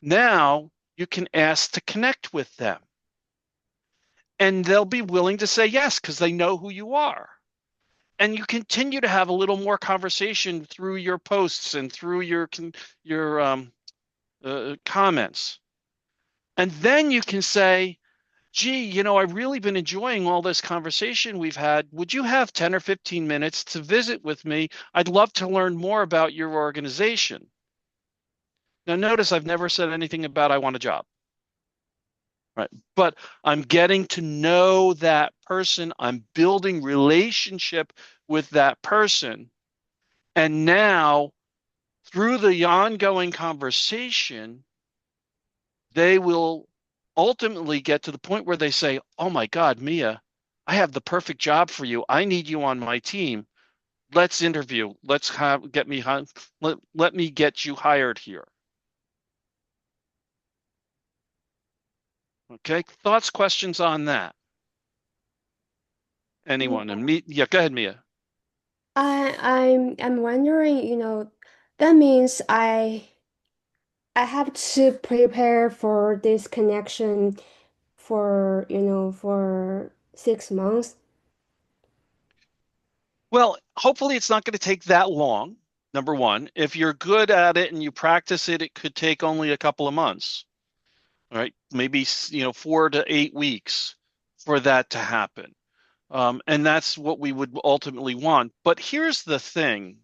Now you can ask to connect with them. And they'll be willing to say yes because they know who you are. And you continue to have a little more conversation through your posts and through your comments. And then you can say, gee, I've really been enjoying all this conversation we've had. Would you have 10 or 15 minutes to visit with me? I'd love to learn more about your organization. Now, notice I've never said anything about I want a job, right? But I'm getting to know that person. I'm building relationship with that person. And now, through the ongoing conversation, they will ultimately get to the point where they say, oh my God, Mia, I have the perfect job for you. I need you on my team. Let's interview. Let me get you hired here. Okay. Thoughts, questions on that? Anyone? And me? Yeah, go ahead, Mia. I'm wondering, that means I have to prepare for this connection for, for 6 months. Well, hopefully it's not going to take that long. Number one, if you're good at it and you practice it, it could take only a couple of months. All right, maybe 4 to 8 weeks for that to happen. And that's what we would ultimately want. But here's the thing.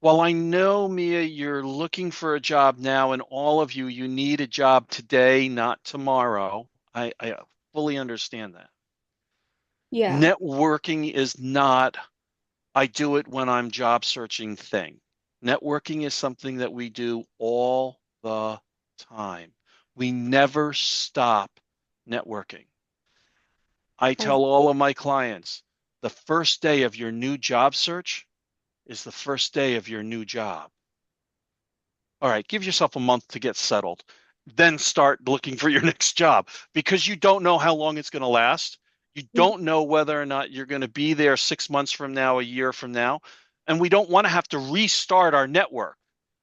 While I know, Mia, you're looking for a job now, and all of you need a job today, not tomorrow. I fully understand that. Yeah. Networking is not, I do it when I'm job searching thing. Networking is something that we do all the time. We never stop networking. I I tell all of my clients, the first day of your new job search is the first day of your new job. all right, give yourself a month to get settled. Then start looking for your next job, because you don't know how long it's going to last. You don't know whether or not you're going to be there 6 months from now, a year from now. And we don't want to have to restart our network.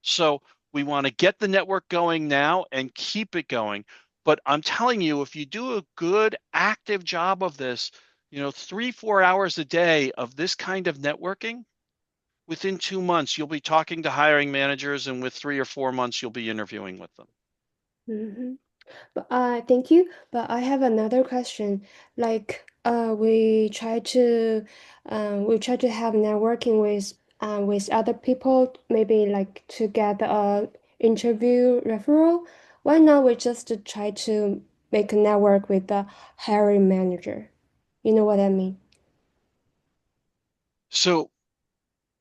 So we want to get the network going now and keep it going. But I'm telling you, if you do a good active job of this, 3-4 hours a day of this kind of networking, within 2 months, you'll be talking to hiring managers, and with 3 or 4 months, you'll be interviewing with them. Mm-hmm. But thank you. But I have another question. Like, we try to have networking with other people, maybe like to get a interview referral. Why not we just try to make a network with the hiring manager? You know what I mean? So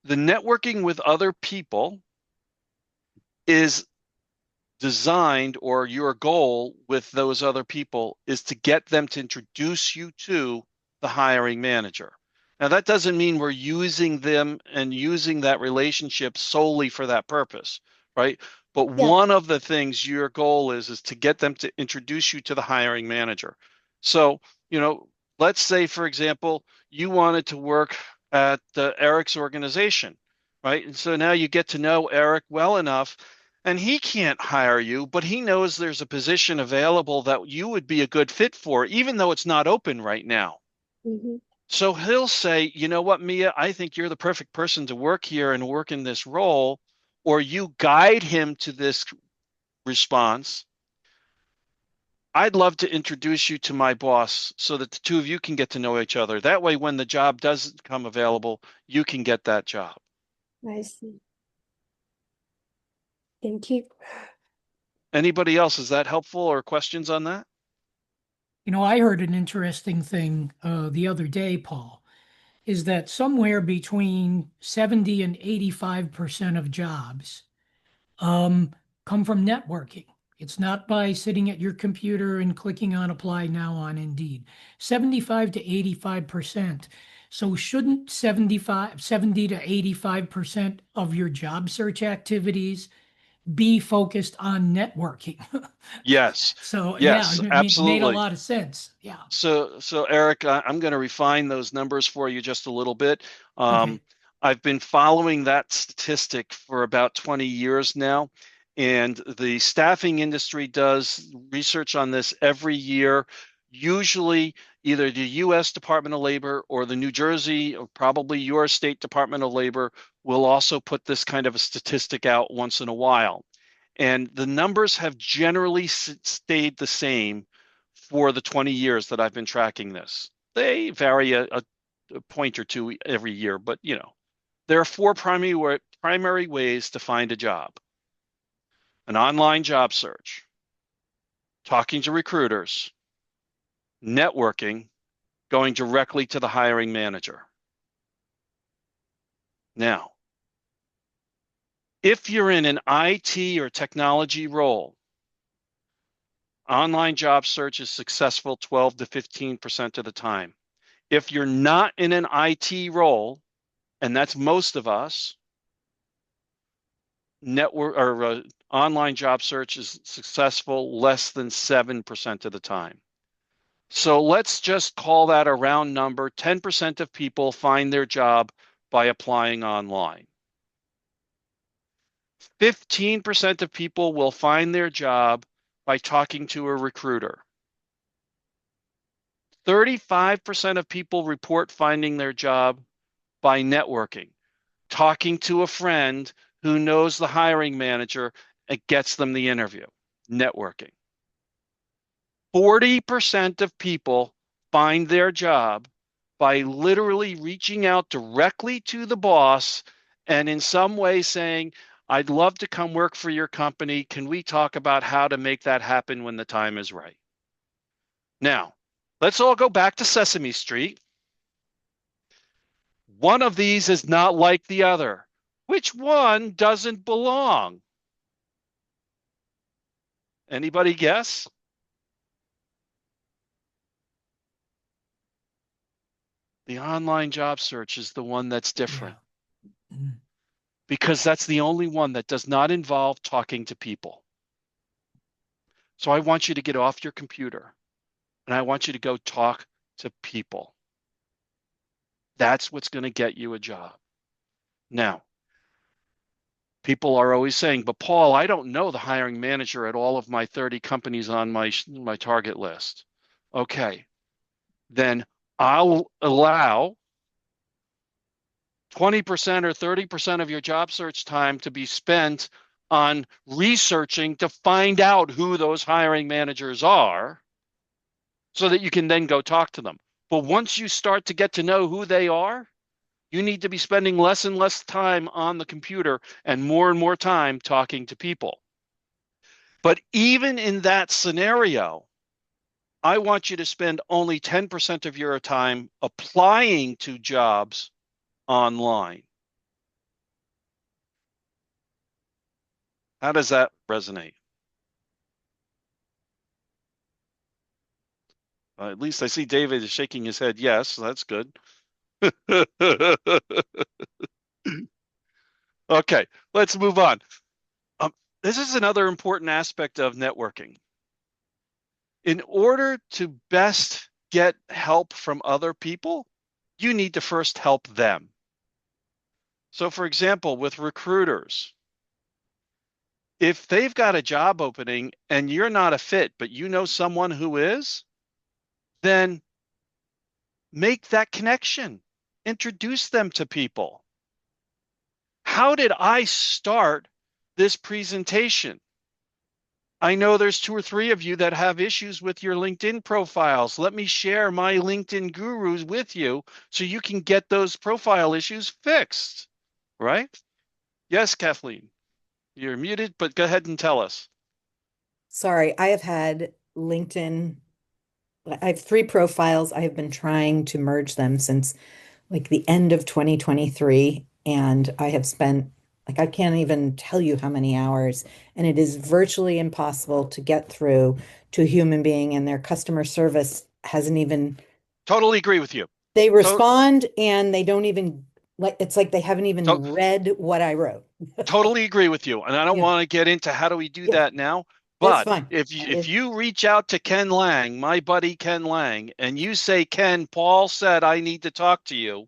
the networking with other people is designed, or your goal with those other people is to get them to introduce you to the hiring manager. Now, that doesn't mean we're using them and using that relationship solely for that purpose, right? But Yeah. one of the things your goal is to get them to introduce you to the hiring manager. So, let's say, for example, you wanted to work at Eric's organization, right? And so now you get to know Eric well enough, and he can't hire you, but he knows there's a position available that you would be a good fit for, even though it's not open right now. Mm-hmm. So he'll say, you know what, Mia, I think you're the perfect person to work here and work in this role. Or you guide him to this response. I'd love to introduce you to my boss so that the two of you can get to know each other. That way, when the job does come available, you can get that job. I see. Thank you. Anybody else? Is that helpful, or questions on that? I heard an interesting thing the other day, Paul, is that somewhere between 70 and 85% of jobs um, come from networking. It's not by sitting at your computer and clicking on apply now on Indeed. 75 to 85%. So shouldn't 70 to 85% of your job search activities be focused on networking? Yes. So yeah, I Yes, mean, it made a absolutely. lot of sense. Yeah. So Eric, I'm going to refine those numbers for you just a little bit. Okay. I've been following that statistic for about 20 years now, and the staffing industry does research on this every year. Usually, either the U.S. Department of Labor or the New Jersey, or probably your state Department of Labor, will also put this kind of a statistic out once in a while. And the numbers have generally stayed the same for the 20 years that I've been tracking this. They vary a point or two every year, but there are four primary ways to find a job: an online job search, talking to recruiters, networking, going directly to the hiring manager. Now, if you're in an IT or technology role, online job search is successful 12 to 15% of the time. If you're not in an IT role, and that's most of us, network or online job search is successful less than 7% of the time. So let's just call that a round number. 10% of people find their job by applying online. 15% of people will find their job by talking to a recruiter. 35% of people report finding their job by networking, talking to a friend who knows the hiring manager and gets them the interview. Networking. 40% of people find their job by literally reaching out directly to the boss and in some way saying, I'd love to come work for your company. Can we talk about how to make that happen when the time is right? Now, let's all go back to Sesame Street. One of these is not like the other. Which one doesn't belong? Anybody guess? The online job search is the one that's Yeah. different, Mm. because that's the only one that does not involve talking to people. So I want you to get off your computer and I want you to go talk to people. That's what's going to get you a job. Now, people are always saying, but Paul, I don't know the hiring manager at all of my 30 companies on my target list. Okay, then I'll allow 20% or 30% of your job search time to be spent on researching to find out who those hiring managers are so that you can then go talk to them. But once you start to get to know who they are, you need to be spending less and less time on the computer and more time talking to people. But even in that scenario, I want you to spend only 10% of your time applying to jobs online. How does that resonate? At least I see David is shaking his head. Yes, that's good. Okay, let's move on. This is another important aspect of networking. In order to best get help from other people, you need to first help them. So, for example, with recruiters, if they've got a job opening and you're not a fit, but you know someone who is, then make that connection. Introduce them to people. How did I start this presentation? I know there's 2 or 3 of you that have issues with your LinkedIn profiles. Let me share my LinkedIn gurus with you so you can get those profile issues fixed, right? Yes, Kathleen, you're muted, but go ahead and tell us. Sorry, I have had LinkedIn. I have 3 profiles. I have been trying to merge them since like the end of 2023. And I have spent, like, I can't even tell you how many hours. And it is virtually impossible to get through to a human being, and their customer service hasn't even. Totally agree with you. They respond and they don't even, like, it's like they haven't even To read what I wrote. Totally agree with you. And I don't Yeah. want to get into how do we do Yeah. that now. That's But fine. if you reach out to Ken Lang, my buddy Ken Lang, and you say, Ken, Paul said I need to talk to you,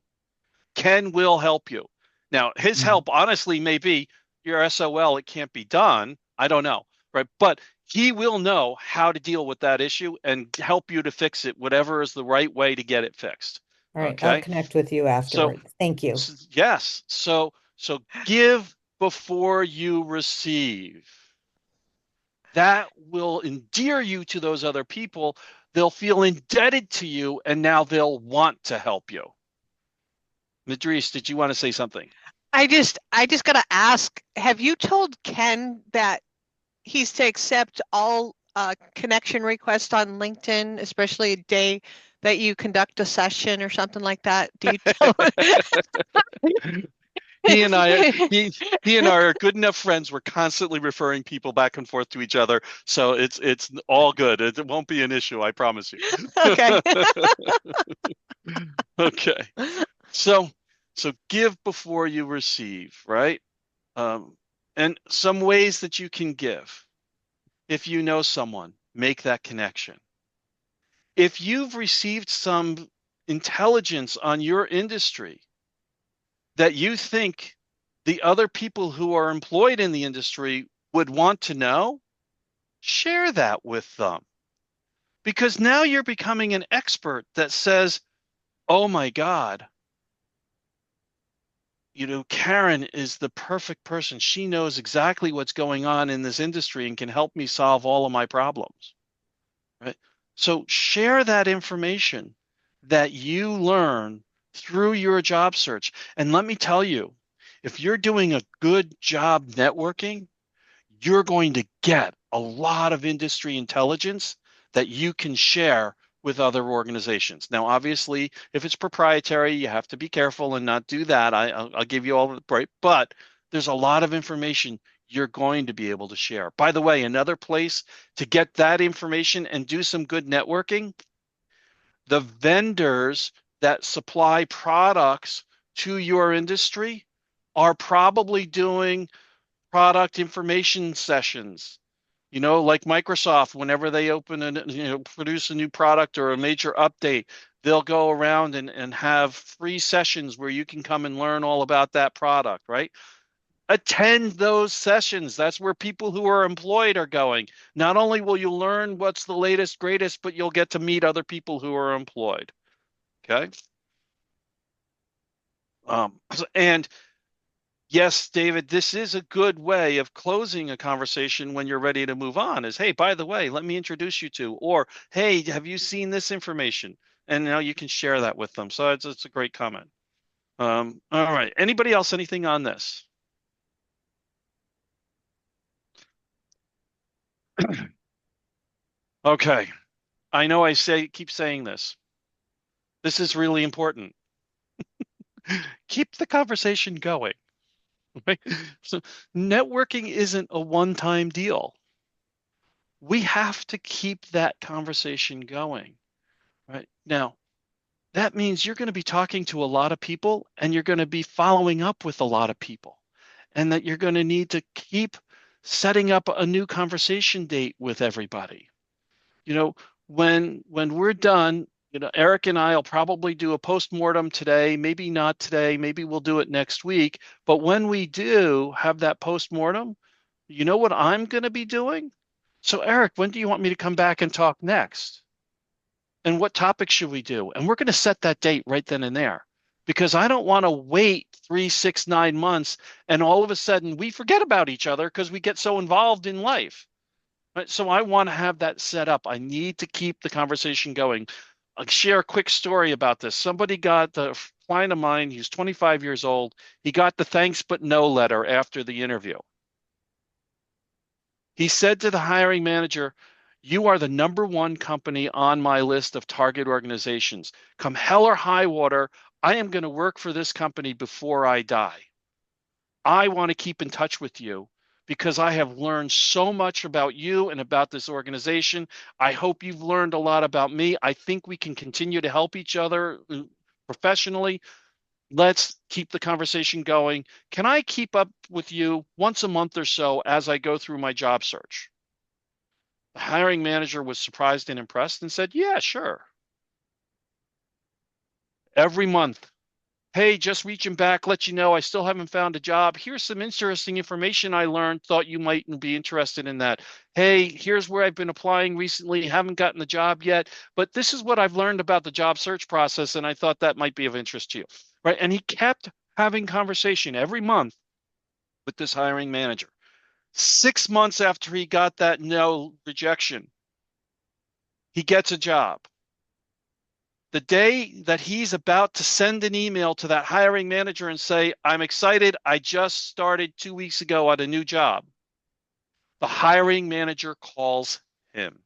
Ken will help you. Now, his help honestly may be your SOL, it can't be done. I don't know, right? But he will know how to deal with that issue and help you to fix it, whatever is the right way to get it fixed. All right, I'll Okay. connect with you So afterwards. Thank you. yes. So give before you receive. That will endear you to those other people. They'll feel indebted to you, and now they'll want to help you. Madris, did you want to say something? I just gotta ask, have you told Ken that he's to accept all connection requests on LinkedIn, especially a day that you conduct a session or something like that? Do you tell He and I are good enough friends. We're constantly referring people back and forth to each other, so it's all good. It won't be an issue, I promise you. Okay. Okay. So give before you receive, right? And some ways that you can give. If you know someone, make that connection. If you've received some intelligence on your industry that you think the other people who are employed in the industry would want to know, share that with them. Because now you're becoming an expert that says, oh my God, Karen is the perfect person. She knows exactly what's going on in this industry and can help me solve all of my problems, right? So share that information that you learn through your job search. And let me tell you, if you're doing a good job networking, you're going to get a lot of industry intelligence that you can share with other organizations. Now, obviously, if it's proprietary, you have to be careful and not do that. I'll give you all the right, but there's a lot of information you're going to be able to share. By the way, another place to get that information and do some good networking, the vendors that supply products to your industry are probably doing product information sessions. Like Microsoft, whenever they produce a new product or a major update, they'll go around and have free sessions where you can come and learn all about that product, right? Attend those sessions. That's where people who are employed are going. Not only will you learn what's the latest, greatest, but you'll get to meet other people who are employed. Okay. And yes, David, this is a good way of closing a conversation when you're ready to move on is, hey, by the way, let me introduce you to, or, hey, have you seen this information? And now you can share that with them. So it's a great comment. All right. Anybody else, anything on this? Okay. I know I keep saying this. This is really important. Keep the conversation going. Right? So networking isn't a one-time deal. We have to keep that conversation going. Right? Now, that means you're going to be talking to a lot of people and you're going to be following up with a lot of people, and that you're going to need to keep setting up a new conversation date with everybody. When we're done, Eric and I will probably do a postmortem today, maybe not today, maybe we'll do it next week. But when we do have that postmortem, you know what I'm going to be doing? So, Eric, when do you want me to come back and talk next? And what topic should we do? And we're going to set that date right then and there, because I don't want to wait 3, 6, 9 months and all of a sudden we forget about each other because we get so involved in life. Right? So I want to have that set up. I need to keep the conversation going. I'll share a quick story about this. Somebody got a client of mine, he's 25 years old. He got the thanks but no letter after the interview. He said to the hiring manager, "You are the #1 company on my list of target organizations. Come hell or high water, I am going to work for this company before I die. I want to keep in touch with you because I have learned so much about you and about this organization. I hope you've learned a lot about me. I think we can continue to help each other professionally. Let's keep the conversation going. Can I keep up with you once a month or so as I go through my job search?" The hiring manager was surprised and impressed and said, "Yeah, sure." Every month, "Hey, just reaching back, let you know I still haven't found a job. Here's some interesting information I learned, thought you might be interested in that. Hey, here's where I've been applying recently, haven't gotten the job yet, but this is what I've learned about the job search process, and I thought that might be of interest to you." Right? And he kept having conversation every month with this hiring manager. 6 months after he got that no rejection, he gets a job. The day that he's about to send an email to that hiring manager and say, "I'm excited, I just started 2 weeks ago at a new job," the hiring manager calls him.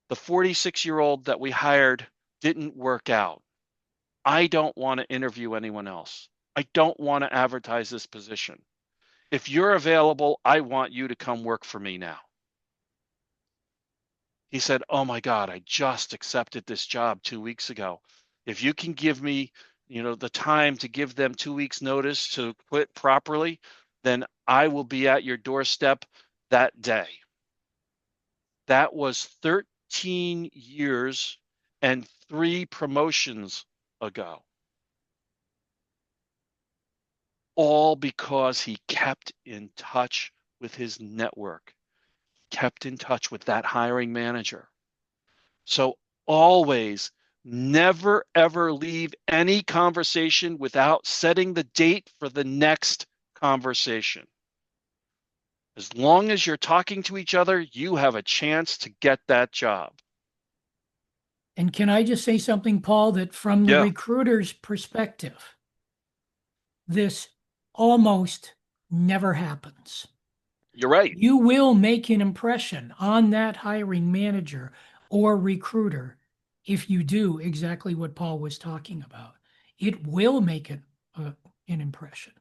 "The 46-year-old that we hired didn't work out. I don't want to interview anyone else. I don't want to advertise this position. If you're available, I want you to come work for me now." He said, "Oh my God, I just accepted this job 2 weeks ago. If you can give me, the time to give them 2 weeks notice to quit properly, then I will be at your doorstep that day." That was 13 years and 3 promotions ago. All because he kept in touch with his network, kept in touch with that hiring manager. So always, never ever leave any conversation without setting the date for the next conversation. As long as you're talking to each other, you have a chance to get that job. And can I just say something, Paul, that from the Yeah. recruiter's perspective, this almost never happens. You're right. You will make an impression on that hiring manager or recruiter if you do exactly what Paul was talking about. It will make an impression.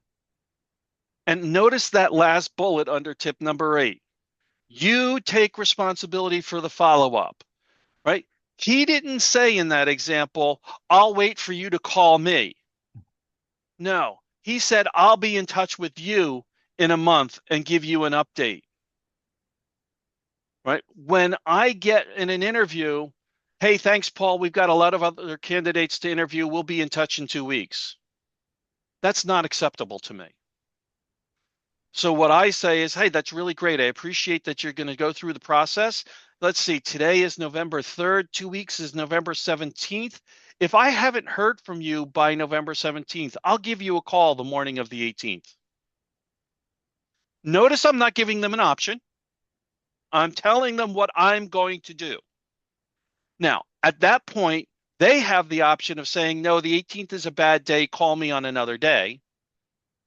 And notice that last bullet under tip number 8. You take responsibility for the follow-up, right? He didn't say in that example, "I'll wait for you to call me." No, he said, I'll be in touch with you in a month and give you an update. Right? When I get in an interview, hey, thanks, Paul. We've got a lot of other candidates to interview. We'll be in touch in 2 weeks. That's not acceptable to me. So what I say is, hey, that's really great. I appreciate that you're going to go through the process. Let's see, today is November 3rd. 2 weeks is November 17th. If I haven't heard from you by November 17th, I'll give you a call the morning of the 18th. Notice I'm not giving them an option. I'm telling them what I'm going to do. Now, at that point, they have the option of saying, no, the 18th is a bad day. Call me on another day.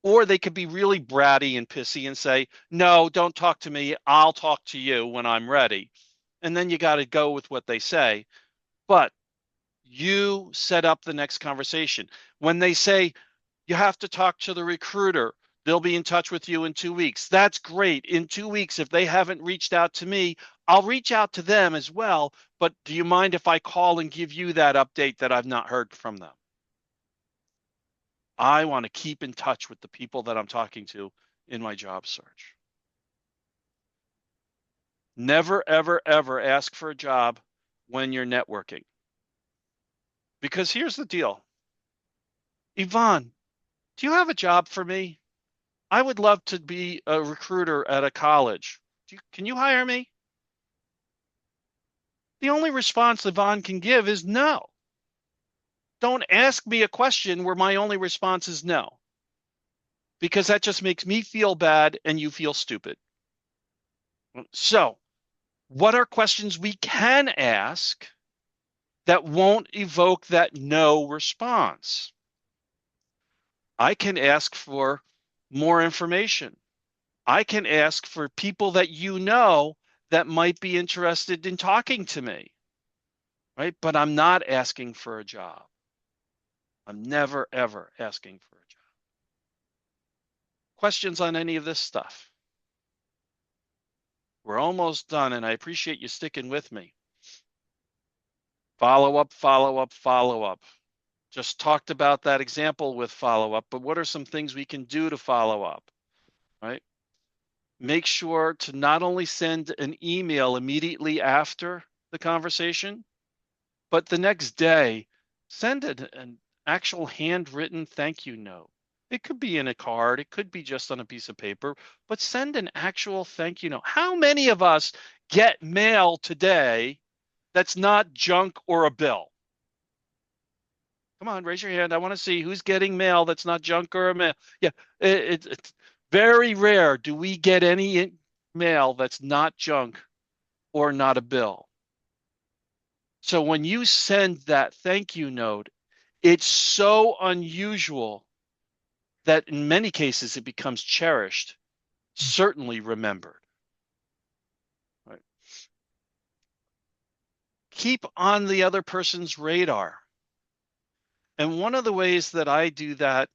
Or they could be really bratty and pissy and say, no, don't talk to me. I'll talk to you when I'm ready. And then you got to go with what they say. But you set up the next conversation. When they say you have to talk to the recruiter, they'll be in touch with you in 2 weeks. That's great. In 2 weeks, if they haven't reached out to me, I'll reach out to them as well. But do you mind if I call and give you that update that I've not heard from them? I want to keep in touch with the people that I'm talking to in my job search. Never, ever, ever ask for a job when you're networking. Because here's the deal. Yvonne, do you have a job for me? I would love to be a recruiter at a college. Can you hire me? The only response Yvonne can give is no. Don't ask me a question where my only response is no. Because that just makes me feel bad and you feel stupid. So, what are questions we can ask that won't evoke that no response? I can ask for more information. I can ask for people that you know that might be interested in talking to me, right? But I'm not asking for a job. I'm never, ever asking for a job. Questions on any of this stuff? We're almost done, and I appreciate you sticking with me. Follow up, follow up, follow up. Just talked about that example with follow up, but what are some things we can do to follow up, right? Make sure to not only send an email immediately after the conversation, but the next day, send an actual handwritten thank you note. It could be in a card, it could be just on a piece of paper, but send an actual thank you note. How many of us get mail today that's not junk or a bill? Come on, raise your hand. I want to see who's getting mail that's not junk or a mail. Yeah, it's very rare do we get any mail that's not junk or not a bill. So when you send that thank you note, it's so unusual that in many cases it becomes cherished, certainly remembered. Right? Keep on the other person's radar. And one of the ways that I do that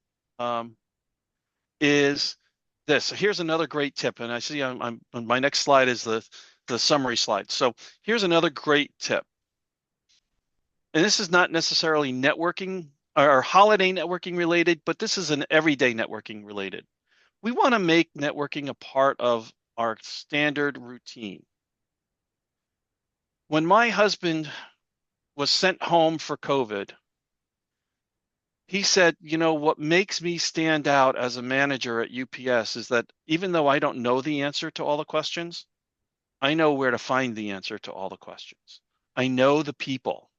is this. So here's another great tip. And I see on my next slide is the summary slide. So here's another great tip. And this is not necessarily networking or holiday networking related, but this is an everyday networking related. We want to make networking a part of our standard routine. When my husband was sent home for COVID, he said, you know, what makes me stand out as a manager at UPS is that even though I don't know the answer to all the questions, I know where to find the answer to all the questions. I know the people.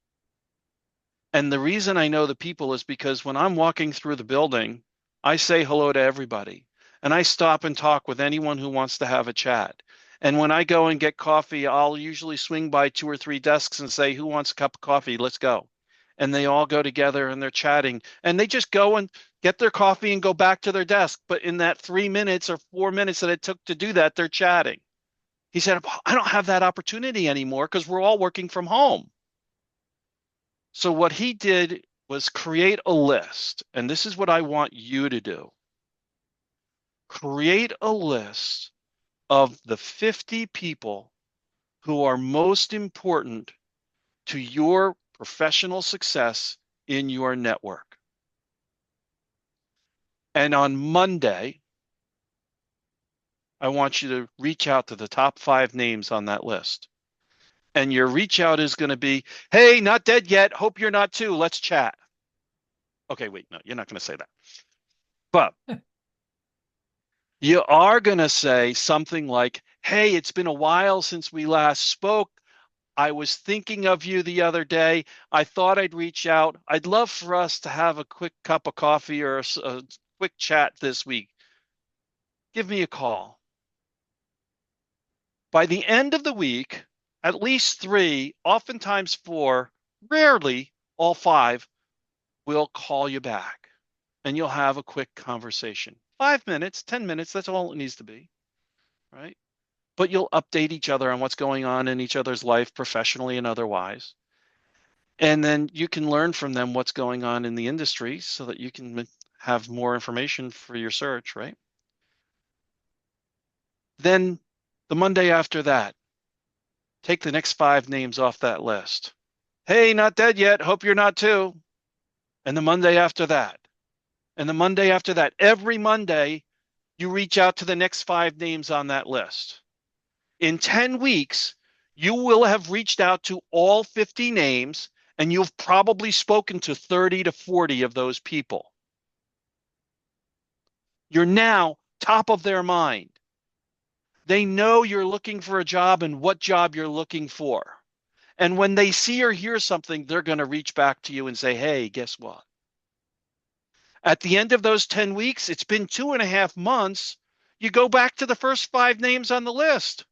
And the reason I know the people is because when I'm walking through the building, I say hello to everybody. And I stop and talk with anyone who wants to have a chat. And when I go and get coffee, I'll usually swing by 2 or 3 desks and say, who wants a cup of coffee? Let's go. And they all go together and they're chatting. And they just go and get their coffee and go back to their desk. But in that 3 minutes or 4 minutes that it took to do that, they're chatting. He said, I don't have that opportunity anymore because we're all working from home. So what he did was create a list, and this is what I want you to do. Create a list of the 50 people who are most important to your professional success in your network. And on Monday, I want you to reach out to the top 5 names on that list. And your reach out is going to be, hey, not dead yet. Hope you're not too. Let's chat. Okay, wait, no, you're not going to say that. But you are going to say something like, hey, it's been a while since we last spoke. I was thinking of you the other day. I thought I'd reach out. I'd love for us to have a quick cup of coffee or a quick chat this week. Give me a call. By the end of the week, at least 3, oftentimes 4, rarely all 5 will call you back and you'll have a quick conversation. 5 minutes, 10 minutes, that's all it needs to be, right? But you'll update each other on what's going on in each other's life professionally and otherwise. And then you can learn from them what's going on in the industry so that you can have more information for your search, right? Then the Monday after that, take the next 5 names off that list. Hey, not dead yet. Hope you're not too. And the Monday after that. And the Monday after that. Every Monday, you reach out to the next 5 names on that list. In 10 weeks, you will have reached out to all 50 names, and you've probably spoken to 30 to 40 of those people. You're now top of their mind. They know you're looking for a job and what job you're looking for. And when they see or hear something, they're going to reach back to you and say, hey, guess what? At the end of those 10 weeks, it's been 2.5 months. You go back to the first 5 names on the list.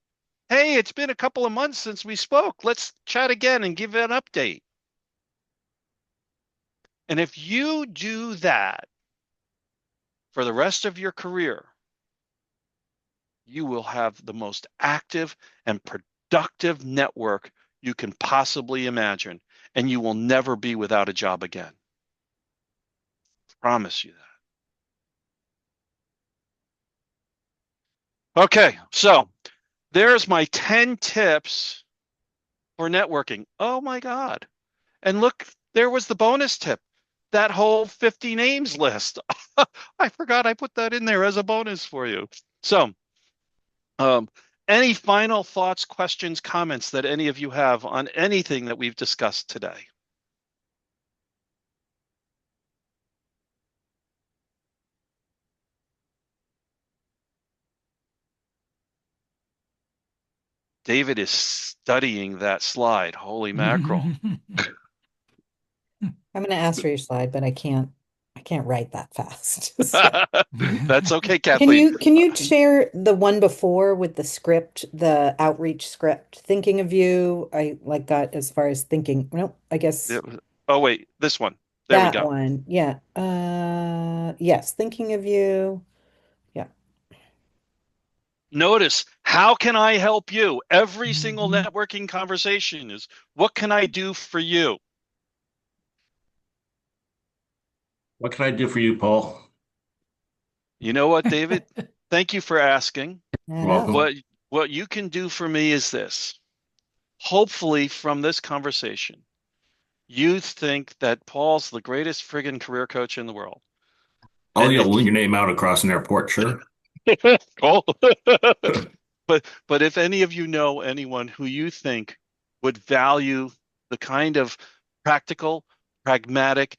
Hey, it's been a couple of months since we spoke. Let's chat again and give an update. And if you do that for the rest of your career, you will have the most active and productive network you can possibly imagine, and you will never be without a job again. Promise you that. Okay, so there's my 10 tips for networking. Oh my God. And look, there was the bonus tip, that whole 50 names list. I forgot I put that in there as a bonus for you. So, any final thoughts, questions, comments that any of you have on anything that we've discussed today? David is studying that slide. Holy mackerel. I'm going to ask for your slide, but I can't write that fast. So. That's okay, Kathleen. Can you share the one before with the script, the outreach script? Thinking of you, I like that as far as thinking. No, I guess Oh wait, this one. There we that go. one. Yeah. Yes, thinking of you. Yeah. Notice, how can I help you? Every single Mhm. networking conversation is, what can I do for you? What can I do for you, Paul? You know what, David? Thank you for asking. I You're know. welcome. What you can do for me is this. Hopefully, from this conversation, you think that Paul's the greatest friggin' career coach in the world. I'll And if yell your name out across an airport, sure. Cool. But if any of you know anyone who you think would value the kind of practical, pragmatic,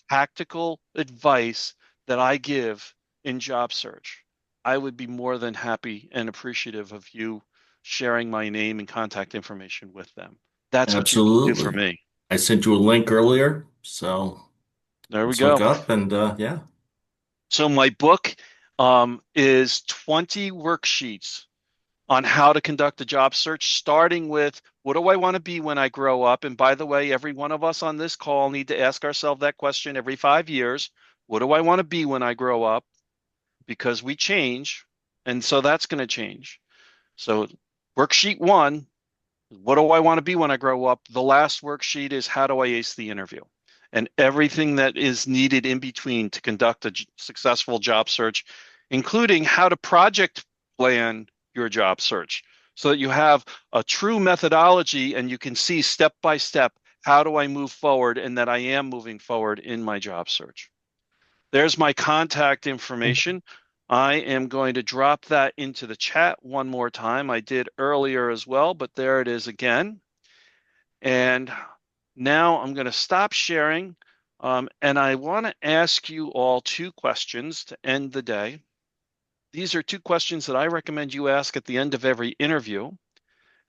tactical advice that I give in job search, I would be more than happy and appreciative of you sharing my name and contact information with them. That's what you can do for Absolutely. me. I sent you a link earlier, so There we let's hook go. up and yeah. So my book is 20 worksheets on how to conduct a job search, starting with what do I want to be when I grow up? And by the way, every one of us on this call need to ask ourselves that question every 5 years. What do I want to be when I grow up? Because we change, and so that's going to change. So worksheet 1, what do I want to be when I grow up? The last worksheet is how do I ace the interview? And everything that is needed in between to conduct a successful job search, including how to project plan your job search so that you have a true methodology and you can see step by step, how do I move forward and that I am moving forward in my job search. There's my contact information. I am going to drop that into the chat one more time. I did earlier as well, but there it is again. And now I'm going to stop sharing. And I want to ask you all 2 questions to end the day. These are 2 questions that I recommend you ask at the end of every interview.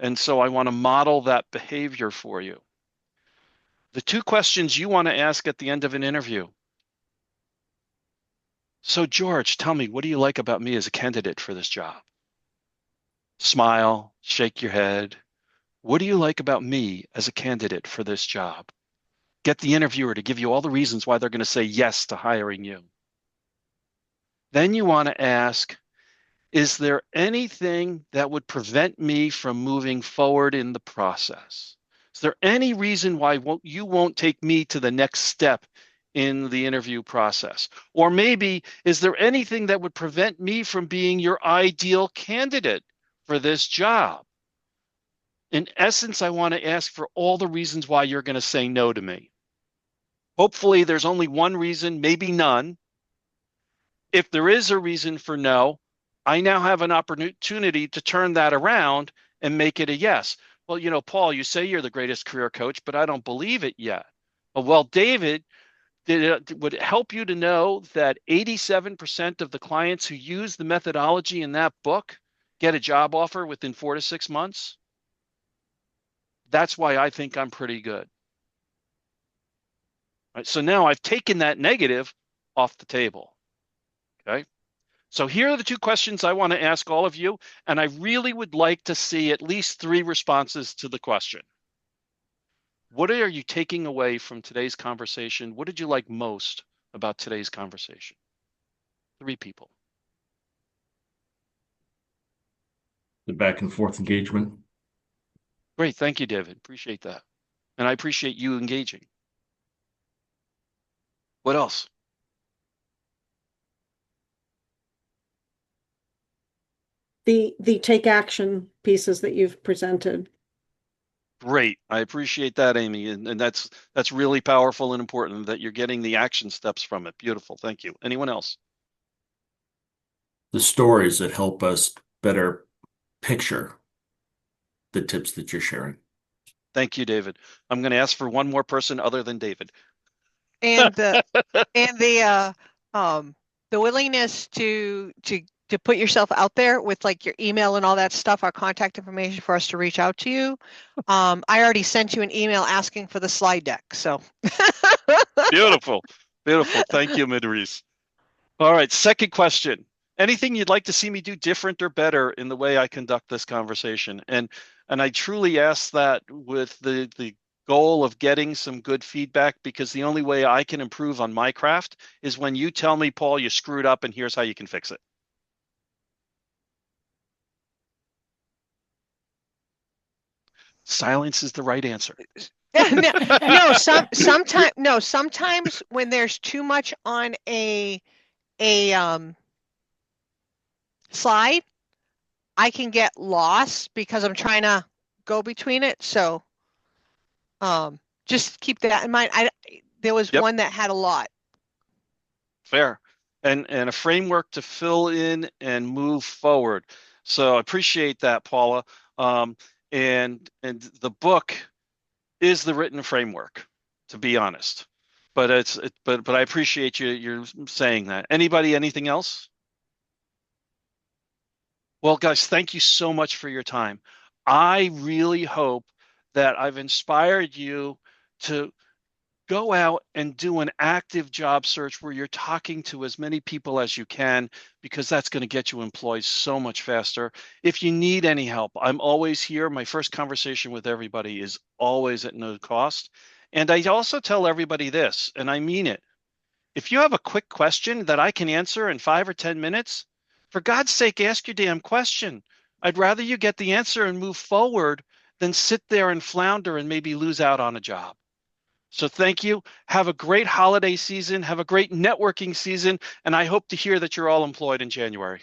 And so I want to model that behavior for you. The 2 questions you want to ask at the end of an interview. So, George, tell me, what do you like about me as a candidate for this job? Smile, shake your head. What do you like about me as a candidate for this job? Get the interviewer to give you all the reasons why they're going to say yes to hiring you. Then you want to ask, is there anything that would prevent me from moving forward in the process? Is there any reason why you won't take me to the next step in the interview process? Or maybe, is there anything that would prevent me from being your ideal candidate for this job? In essence, I want to ask for all the reasons why you're going to say no to me. Hopefully, there's only one reason, maybe none. If there is a reason for no, I now have an opportunity to turn that around and make it a yes. Well, Paul, you say you're the greatest career coach, but I don't believe it yet. Well, David, would it help you to know that 87% of the clients who use the methodology in that book get a job offer within 4 to 6 months? That's why I think I'm pretty good. Right, so now I've taken that negative off the table. Okay. So here are the 2 questions I want to ask all of you, and I really would like to see at least 3 responses to the question. What are you taking away from today's conversation? What did you like most about today's conversation? 3 people. The back and forth engagement. Great. Thank you, David. Appreciate that. And I appreciate you engaging. What else? The take action pieces that you've presented. Great. I appreciate that, Amy. And that's really powerful and important that you're getting the action steps from it. Beautiful. Thank you. Anyone else? The stories that help us better picture the tips that you're sharing. Thank you, David. I'm going to ask for one more person other than David. And the willingness to put yourself out there with like your email and all that stuff, our contact information for us to reach out to you. I already sent you an email asking for the slide deck. So Beautiful. Beautiful. Thank you, Midrees. All right. Second question. Anything you'd like to see me do different or better in the way I conduct this conversation? And I truly ask that with the goal of getting some good feedback, because the only way I can improve on my craft is when you tell me, Paul, you screwed up and here's how you can fix it. Silence is the right answer. Sometimes when there's too much on a slide, I can get lost because I'm trying to go between it. So just keep that in mind. There was one that had a lot. Fair. And a framework to fill in and move forward. So I appreciate that, Paula. And the book is the written framework, to be honest. But but I appreciate you're saying that. Anybody, anything else? Well, guys, thank you so much for your time. I really hope that I've inspired you to go out and do an active job search where you're talking to as many people as you can, because that's going to get you employed so much faster. If you need any help, I'm always here. My first conversation with everybody is always at no cost. And I also tell everybody this, and I mean it. If you have a quick question that I can answer in 5 or 10 minutes, for God's sake, ask your damn question. I'd rather you get the answer and move forward than sit there and flounder and maybe lose out on a job. So thank you. Have a great holiday season. Have a great networking season. And I hope to hear that you're all employed in January.